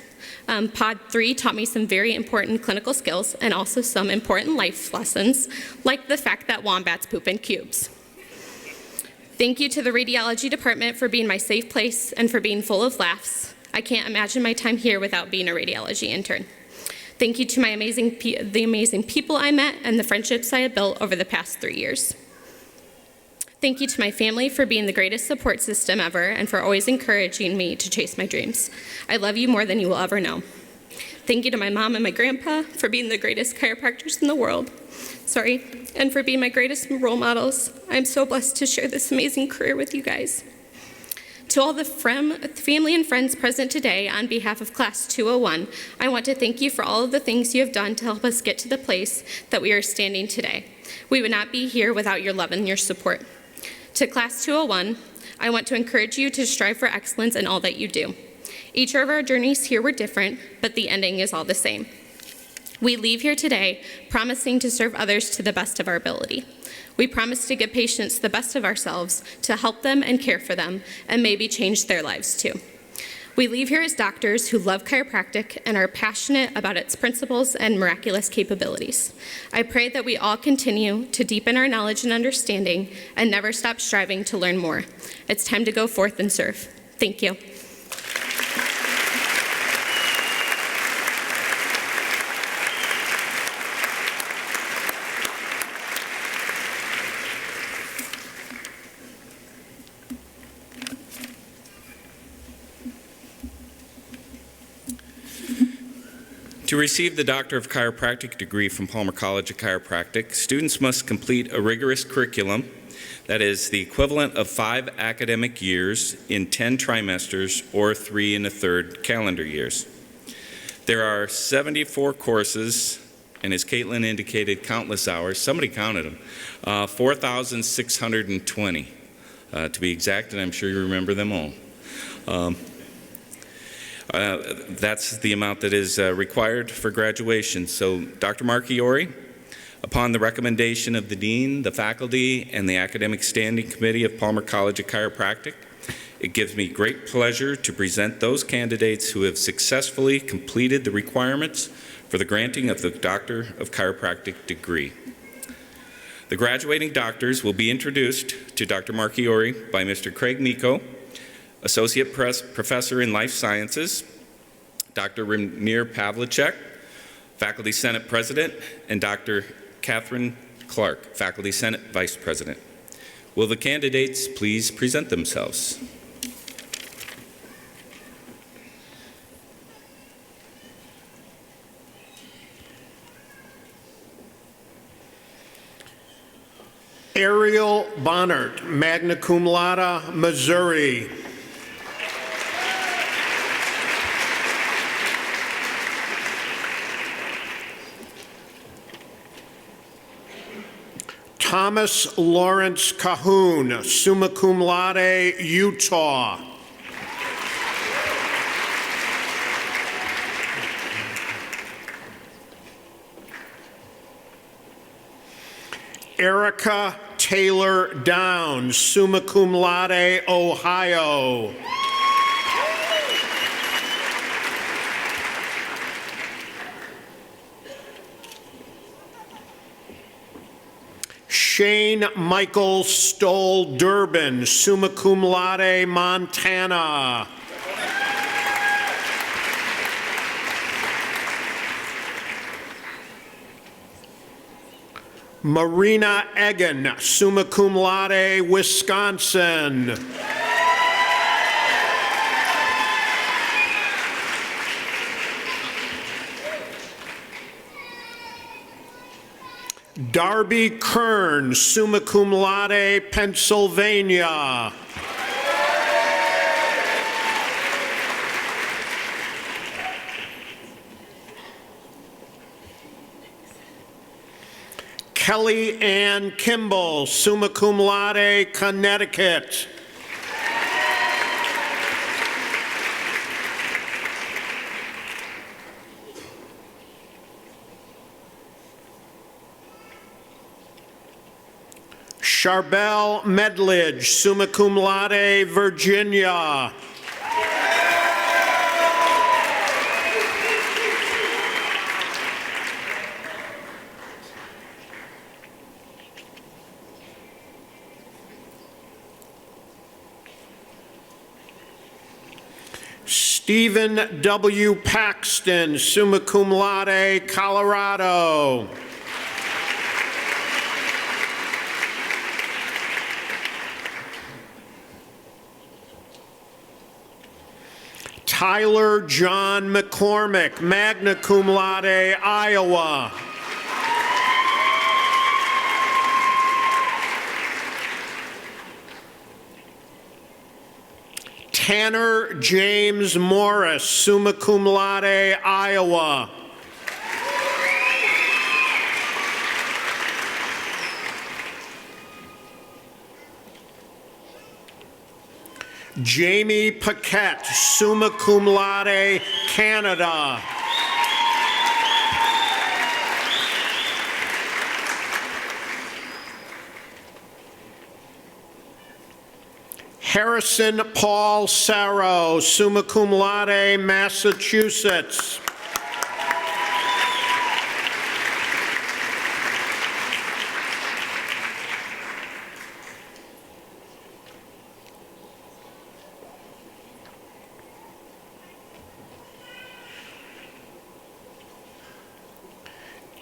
Pod 3 taught me some very important clinical skills and also some important life lessons, like the fact that wombats poop in cubes. Thank you to the radiology department for being my safe place and for being full of laughs. I can't imagine my time here without being a radiology intern. Thank you to the amazing people I met and the friendships I have built over the past 3 years. Thank you to my family for being the greatest support system ever and for always encouraging me to chase my dreams. I love you more than you will ever know. Thank you to my mom and my grandpa for being the greatest chiropractors in the world. And for being my greatest role models. I'm so blessed to share this amazing career with you guys. To all the family and friends present today, on behalf of Class 201, I want to thank you for all of the things you have done to help us get to the place that we are standing today. We would not be here without your love and your support. To Class 201, I want to encourage you to strive for excellence in all that you do. Each of our journeys here were different, but the ending is all the same. We leave here today promising to serve others to the best of our ability. We promise to give patients the best of ourselves to help them and care for them and maybe change their lives too. We leave here as doctors who love chiropractic and are passionate about its principles and miraculous capabilities. I pray that we all continue to deepen our knowledge and understanding and never stop striving to learn more. It's time to go forth and serve. Thank you. To receive the Doctor of Chiropractic degree from Palmer College of Chiropractic, students must complete a rigorous curriculum that is the equivalent of 5 academic years in 10 trimesters or 3 1/3 calendar years. There are 74 courses, and as Caitlin indicated, countless hours. Somebody counted them. 4,620 to be exact, and I'm sure you remember them all. That's the amount that is required for graduation. So, Dr. Marchiori, upon the recommendation of the Dean, the faculty, and the Academic Standing Committee of Palmer College of Chiropractic, it gives me great pleasure to present those candidates who have successfully completed the requirements for the granting of the Doctor of Chiropractic degree. The graduating doctors will be introduced to Dr. Marchiori by Mr. Craig Miko, Associate Professor in Life Sciences, Dr. Ramir Pavlicek, Faculty Senate President, and Dr. Catherine Clark, Faculty Senate Vice President. Will the candidates please present themselves? Ariel Bonnert, magna cum laude, Missouri. Thomas Lawrence Cahoon, summa cum laude, Utah. Erica Taylor Downs, summa cum laude, Ohio. Shane Michael Stoll Durbin, summa cum laude, Montana. Marina Egan, summa cum laude, Wisconsin. Darby Kern, summa cum laude, Pennsylvania. Kelly Ann Kimball, summa cum laude, Connecticut. Charbel Medledge, summa cum laude, Virginia. Stephen W. Paxton, summa cum laude, Colorado. Tyler John McCormick, magna cum laude, Iowa. Tanner James Morris, summa cum laude, Iowa. Jamie Paquette, summa cum laude, Canada. Harrison Paul Sarro, summa cum laude, Massachusetts.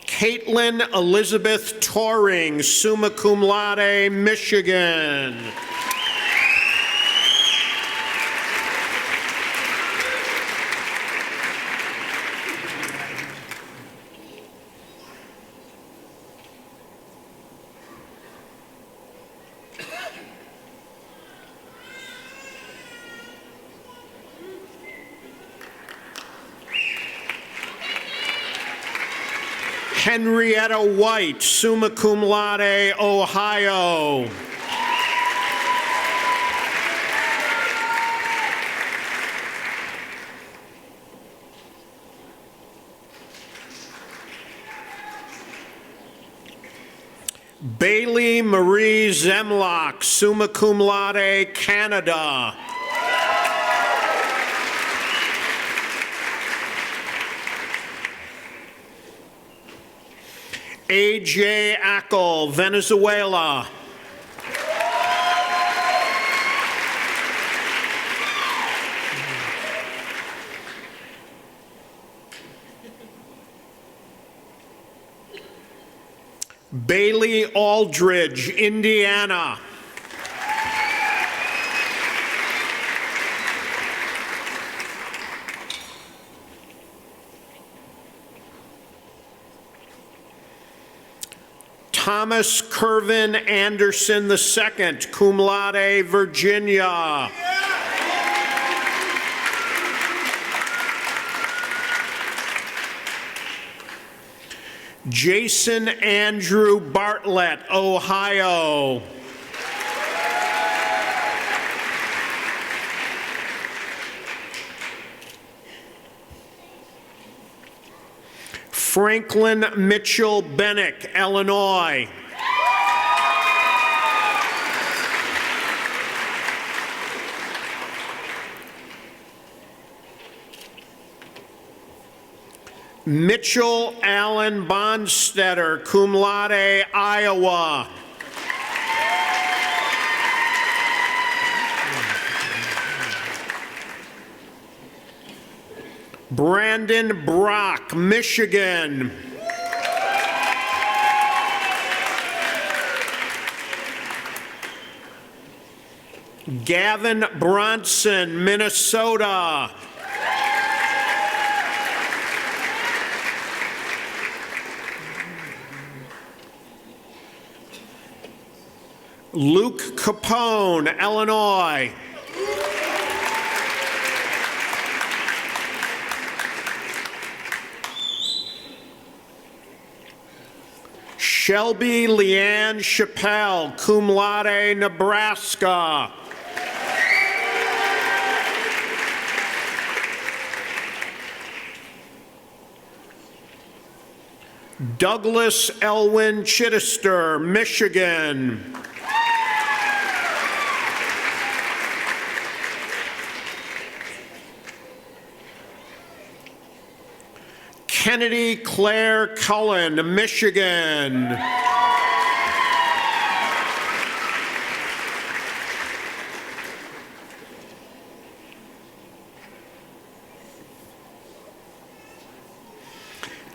Caitlin Elizabeth Toring, summa cum laude, Michigan. Henrietta White, summa cum laude, Ohio. Bailey Marie Zemlock, summa cum laude, Canada. A.J. Ackle, Venezuela. Bailey Aldridge, Indiana. Thomas Kervin Anderson II, cum laude, Virginia. Jason Andrew Bartlett, Ohio. Franklin Mitchell Bennick, Illinois. Mitchell Allen Bonstetter, cum laude, Iowa. Brandon Brock, Michigan. Gavin Bronson, Minnesota. Luke Capone, Illinois. Shelby Leanne Chappelle, cum laude, Nebraska. Douglas Elwin Chittister, Michigan. Kennedy Claire Cullen, Michigan.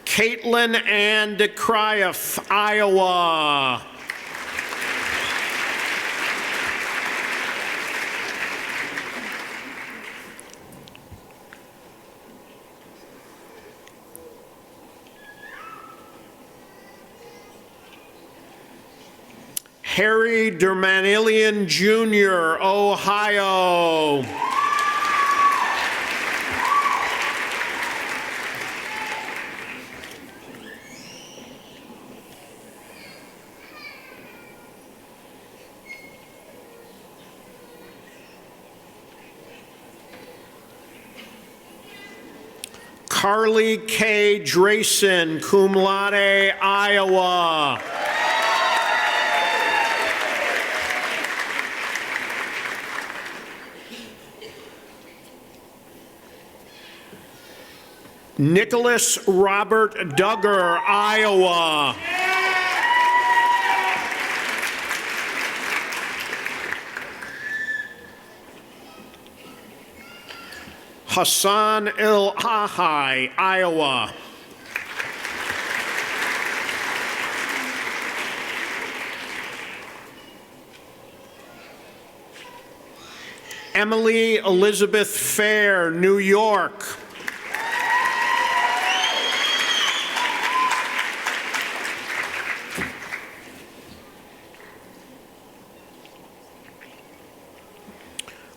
Caitlin Ann DeCryeff, Iowa. Harry Dermanilian Jr., Ohio. Carly K. Drayson, cum laude, Iowa. Nicholas Robert Duggar, Iowa. Hassan El-Ahai, Iowa. Emily Elizabeth Fair, New York.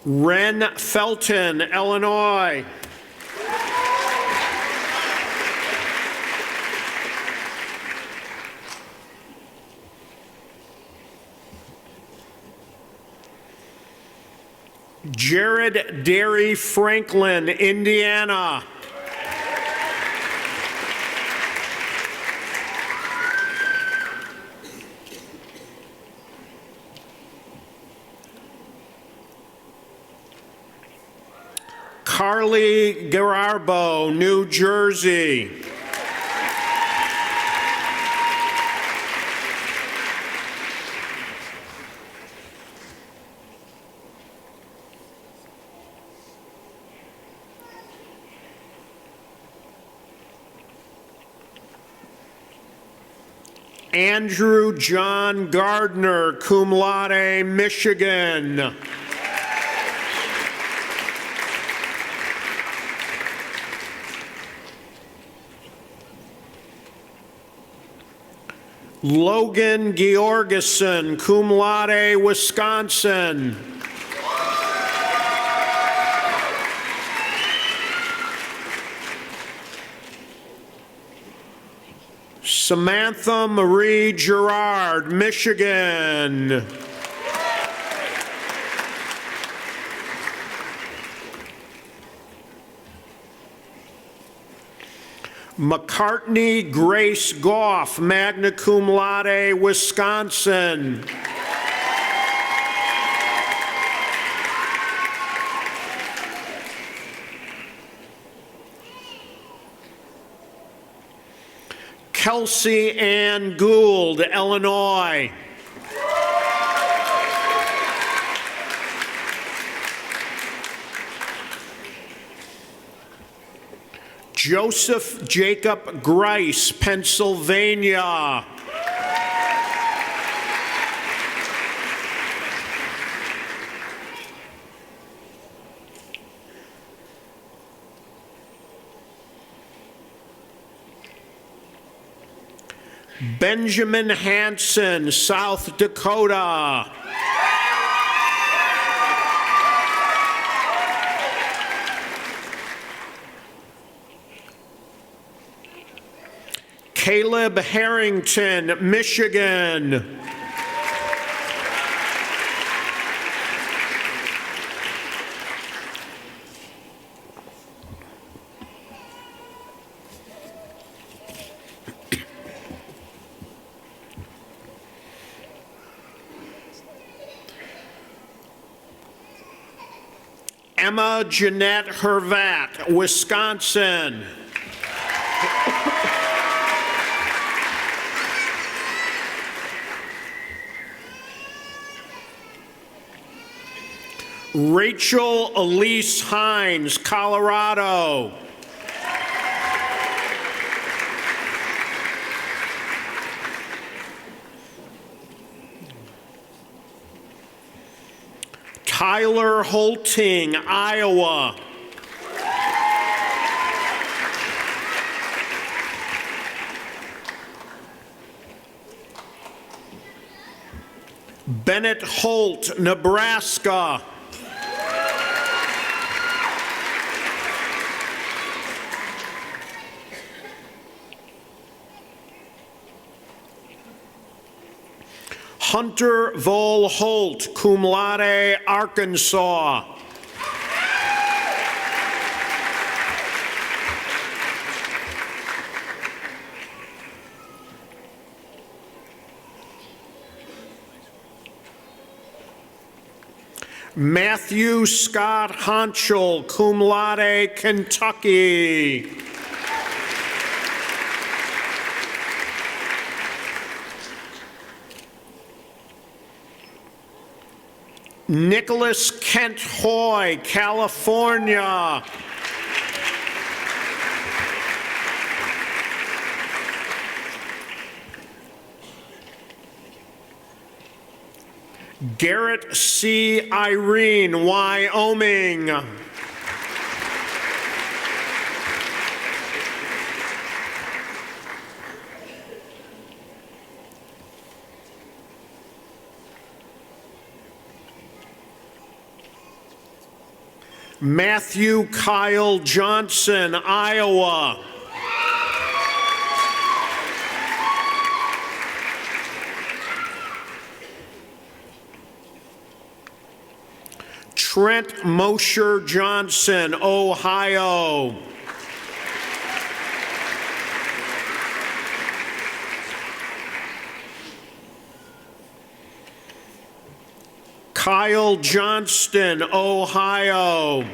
Ren Felton, Illinois. Jared Derry Franklin, Indiana. Carly Gararbo, New Jersey. Andrew John Gardner, cum laude, Michigan. Logan Georgeson, cum laude, Wisconsin. Samantha Marie Gerard, Michigan. McCartney Grace Goff, magna cum laude, Wisconsin. Kelsey Ann Gould, Illinois. Joseph Jacob Grice, Pennsylvania. Benjamin Hansen, South Dakota. Caleb Harrington, Michigan. Emma Jeanette Hervat, Wisconsin. Rachel Elise Hines, Colorado. Tyler Holting, Iowa. Bennett Holt, Nebraska. Hunter Vol Holt, cum laude, Arkansas. Matthew Scott Honchel, cum laude, Kentucky. Nicholas Kent Hoy, California. Garrett C. Irene, Wyoming. Matthew Kyle Johnson, Iowa. Trent Mosher Johnson, Ohio. Kyle Johnston, Ohio.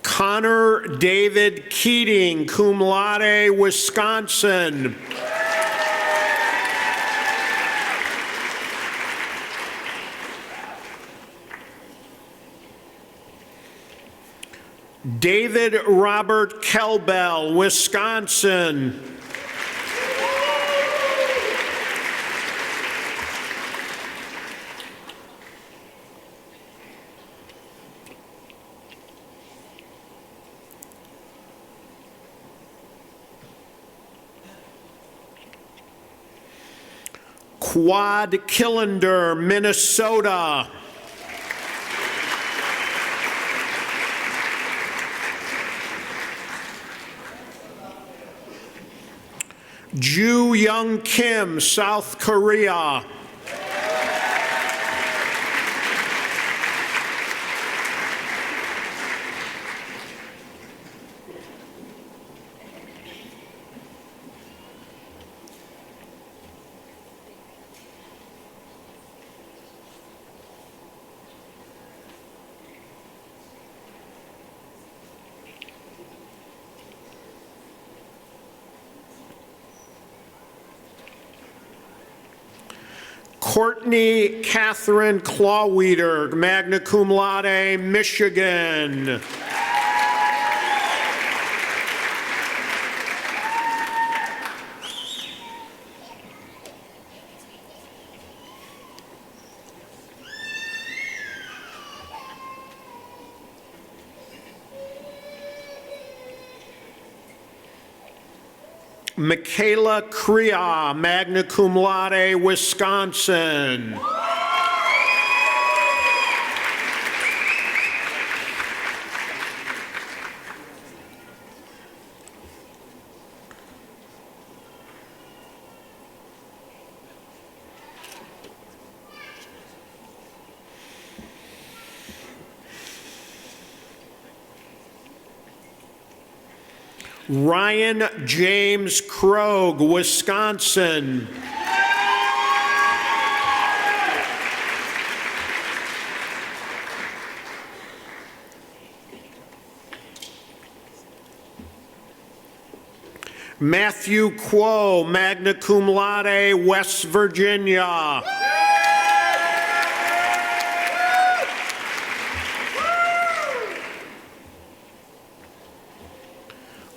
Connor David Keating, cum laude, Wisconsin. David Robert Kelbell, Wisconsin. Quad Killander, Minnesota. Ju Young Kim, South Korea. Courtney Catherine Clawweeder, magna cum laude, Michigan. Michaela Crea, magna cum laude, Wisconsin. Ryan James Krogh, Wisconsin. Matthew Quo, magna cum laude, West Virginia.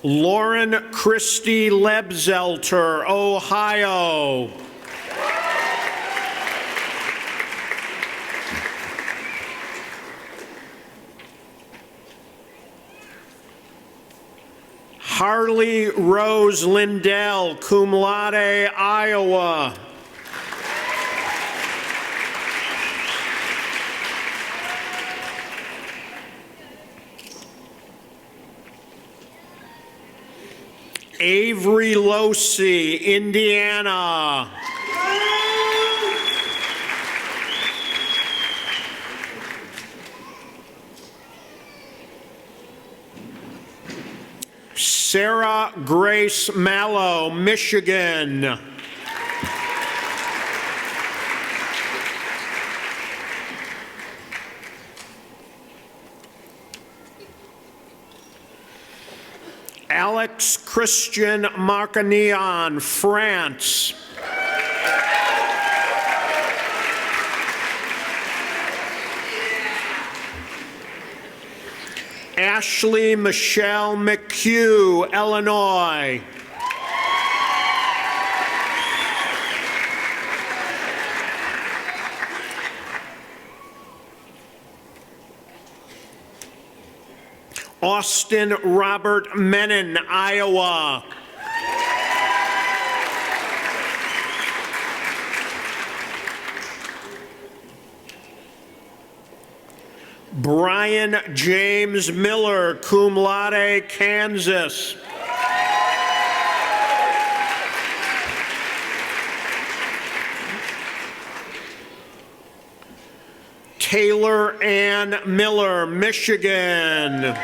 Lauren Christie Lebzelter, Ohio. Harley Rose Lindell, cum laude, Iowa. Avery Losi, Indiana. Sarah Grace Mallow, Michigan. Alex Christian Marcanian, France. Ashley Michelle McHugh, Illinois. Austin Robert Menon, Iowa. Brian James Miller, cum laude, Kansas. Taylor Ann Miller, Michigan.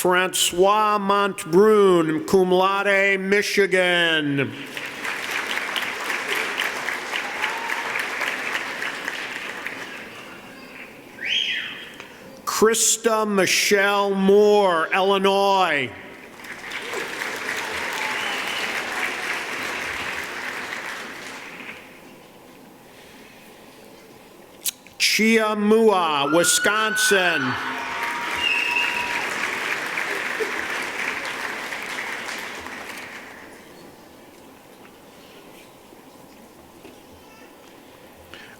Francois Montbrun, cum laude, Michigan. Krista Michelle Moore, Illinois. Chia Mua, Wisconsin.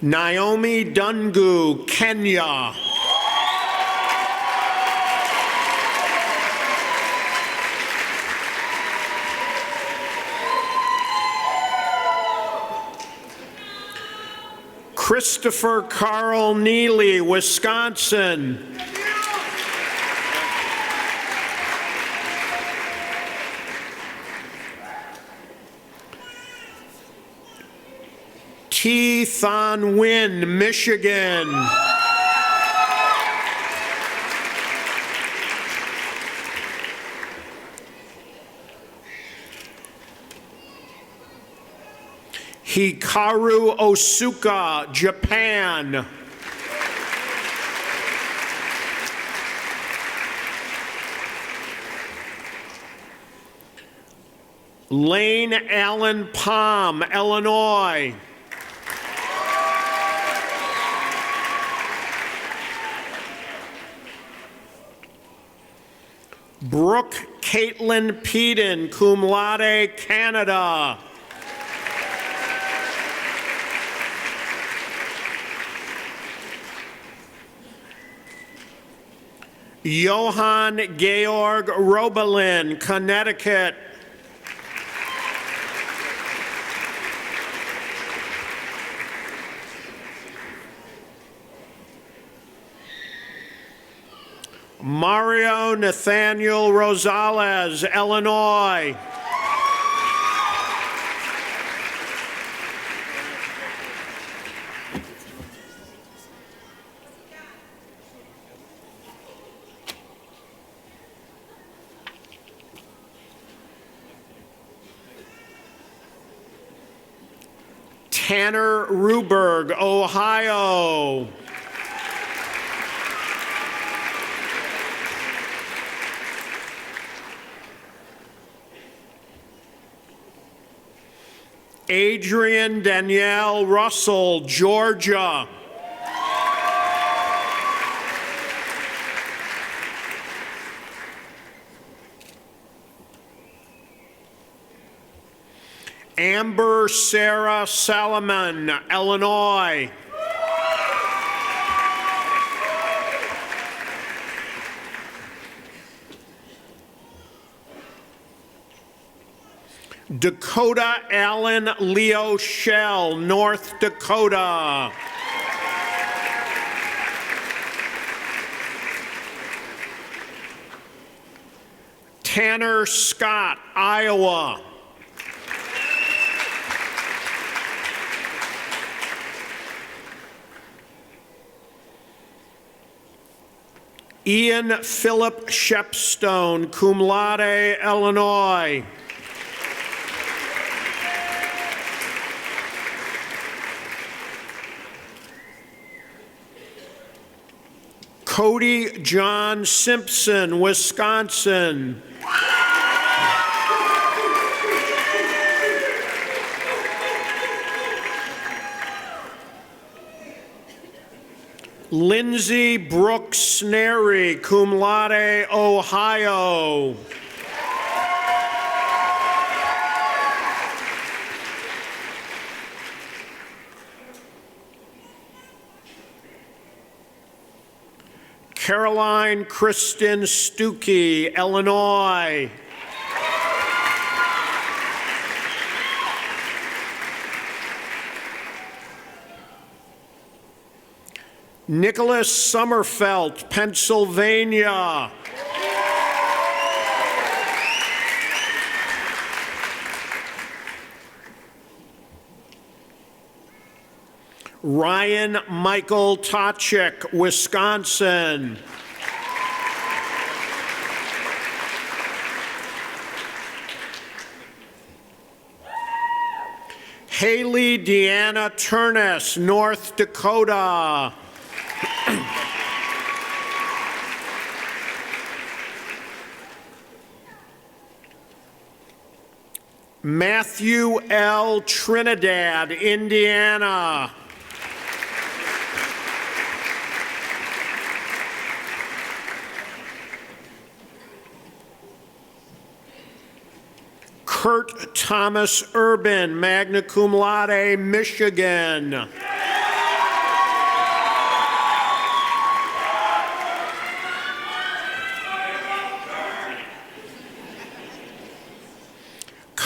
Naomi Dungu, Kenya. Christopher Carl Neely, Wisconsin. T. Thon Nguyen, Michigan. Hikaru Osuka, Japan. Lane Allen Palm, Illinois. Brooke Caitlin Peden, cum laude, Canada. Johann Georg Robelin, Connecticut. Mario Nathaniel Rosales, Illinois. Tanner Ruberg, Ohio. Adrian Danielle Russell, Georgia. Amber Sarah Salomon, Illinois. Dakota Allen Leo Shell, North Dakota. Tanner Scott, Iowa. Ian Philip Shepstone, cum laude, Illinois. Cody John Simpson, Wisconsin. Lindsay Brooks Snary, cum laude, Ohio. Caroline Kristen Stuckey, Illinois. Nicholas Sommerfeld, Pennsylvania. Ryan Michael Tochik, Wisconsin. Haley Deanna Turness, North Dakota. Matthew L. Trinidad, Indiana. Kurt Thomas Urban, magna cum laude, Michigan.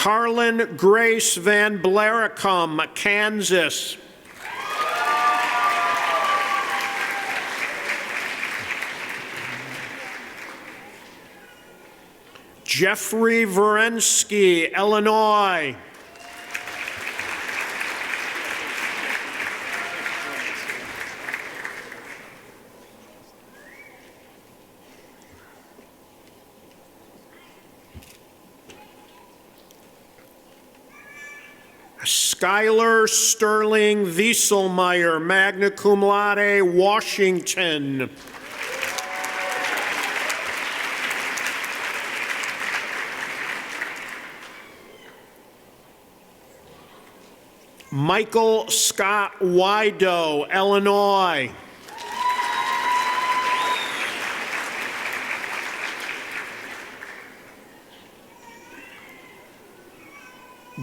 Carlin Grace Van Blaricum, Kansas. Jeffrey Verensky, Illinois. Skylar Sterling Wieselmeyer, magna cum laude, Washington. Michael Scott Wido, Illinois.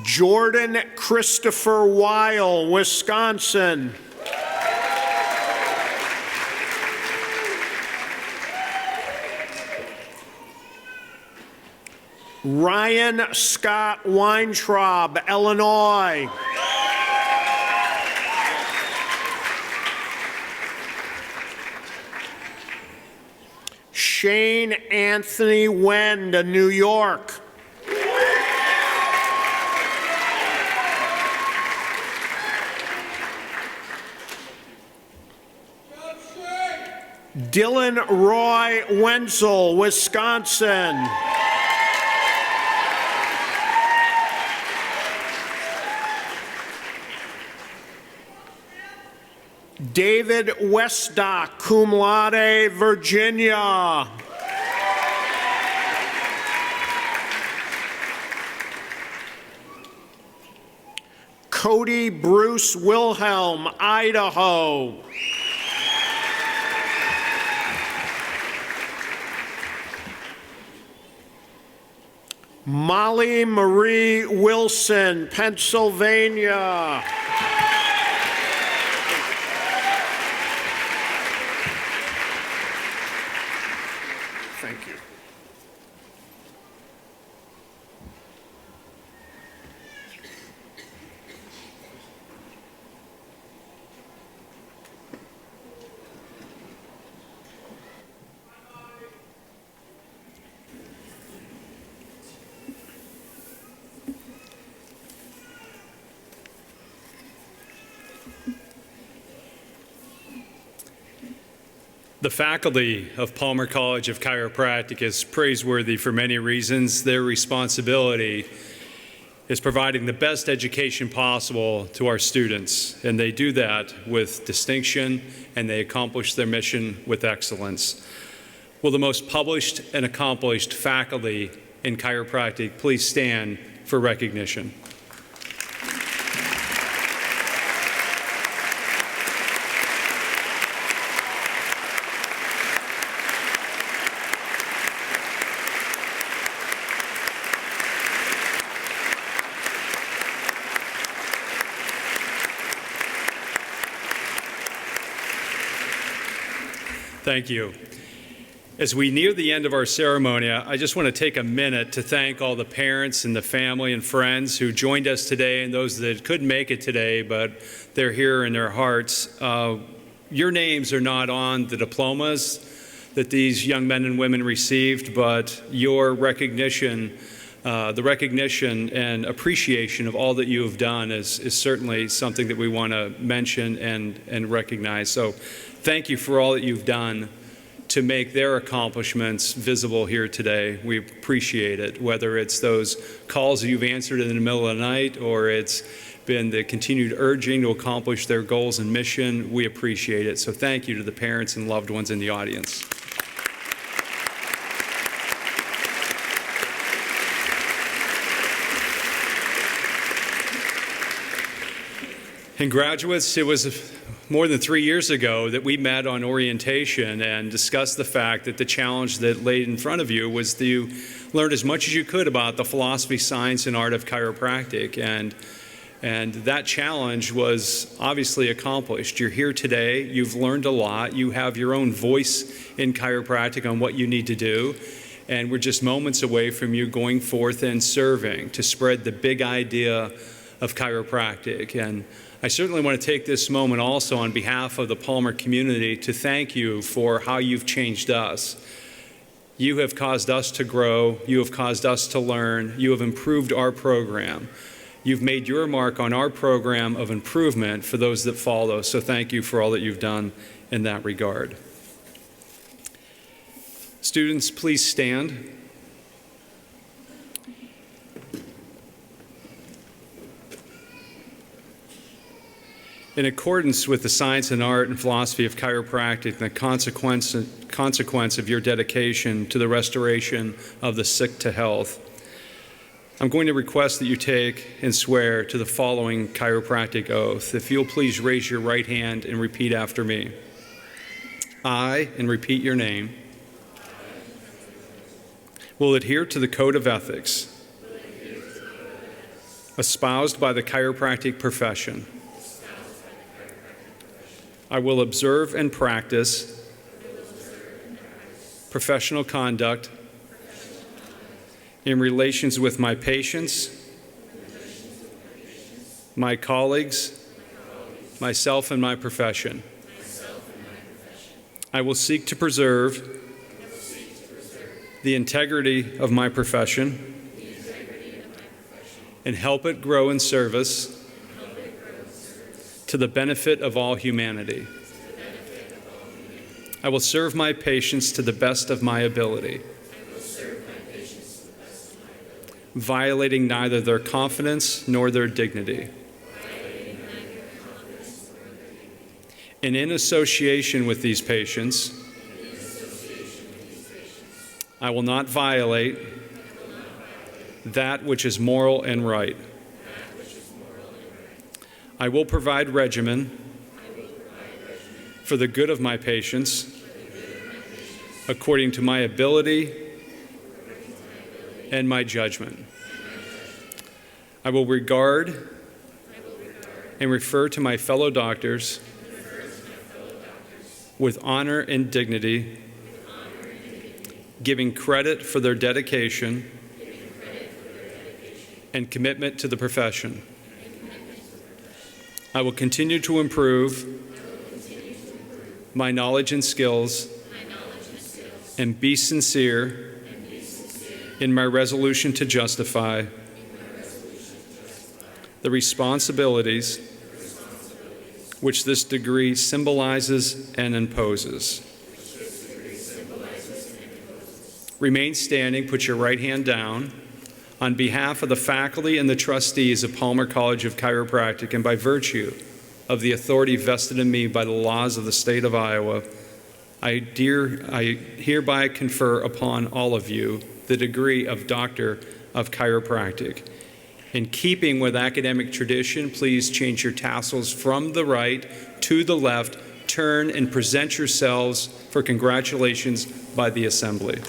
Jordan Christopher Weil, Wisconsin. Ryan Scott Weintraub, Illinois. Shane Anthony Wend, New York. Dylan Roy Wenzel, Wisconsin. David Westock, cum laude, Virginia. Cody Bruce Wilhelm, Idaho. Molly Marie Wilson, Pennsylvania. Thank you. The faculty of Palmer College of Chiropractic is praiseworthy for many reasons. Their responsibility is providing the best education possible to our students, and they do that with distinction, and they accomplish their mission with excellence. Will the most published and accomplished faculty in chiropractic please stand for recognition? Thank you. As we near the end of our ceremony, I just want to take a minute to thank all the parents and the family and friends who joined us today and those that couldn't make it today, but they're here in their hearts. Your names are not on the diplomas that these young men and women received, but your recognition, the recognition and appreciation of all that you have done is certainly something that we want to mention and recognize. So thank you for all that you've done to make their accomplishments visible here today. We appreciate it, whether it's those calls that you've answered in the middle of the night or it's been the continued urging to accomplish their goals and mission. We appreciate it. So thank you to the parents and loved ones in the audience. And graduates, it was more than 3 years ago that we met on orientation and discussed the fact that the challenge that laid in front of you was to learn as much as you could about the philosophy, science, and art of chiropractic. And that challenge was obviously accomplished. You're here today. You've learned a lot. You have your own voice in chiropractic on what you need to do. And we're just moments away from you going forth and serving to spread the big idea of chiropractic. And I certainly want to take this moment also on behalf of the Palmer community to thank you for how you've changed us. You have caused us to grow. You have caused us to learn. You have improved our program. You've made your mark on our program of improvement for those that follow. So thank you for all that you've done in that regard. Students, please stand. In accordance with the science and art and philosophy of chiropractic and the consequence of your dedication to the restoration of the sick to health, I'm going to request that you take and swear to the following chiropractic oath. If you'll please raise your right hand and repeat after me. I, and repeat your name, will adhere to the code of ethics espoused by the chiropractic profession. I will observe and practice professional conduct in relations with my patients, my colleagues, myself, and my profession. I will seek to preserve the integrity of my profession and help it grow in service to the benefit of all humanity. I will serve my patients to the best of my ability, violating neither their confidence nor their dignity. and in association with these patients, I will not violate that which is moral and right. I will provide regimen for the good of my patients according to my ability and my judgment. I will regard and refer to my fellow doctors with honor and dignity, giving credit for their dedication and commitment to the profession. I will continue to improve my knowledge and skills and be sincere in my resolution to justify the responsibilities which this degree symbolizes and imposes. Remain standing, put your right hand down. On behalf of the faculty and the trustees of Palmer College of Chiropractic, and by virtue of the authority vested in me by the laws of the state of Iowa, I hereby confer upon all of you the degree of Doctor of Chiropractic. In keeping with academic tradition, please change your tassels from the right to the left, turn and present yourselves for congratulations by the assembly.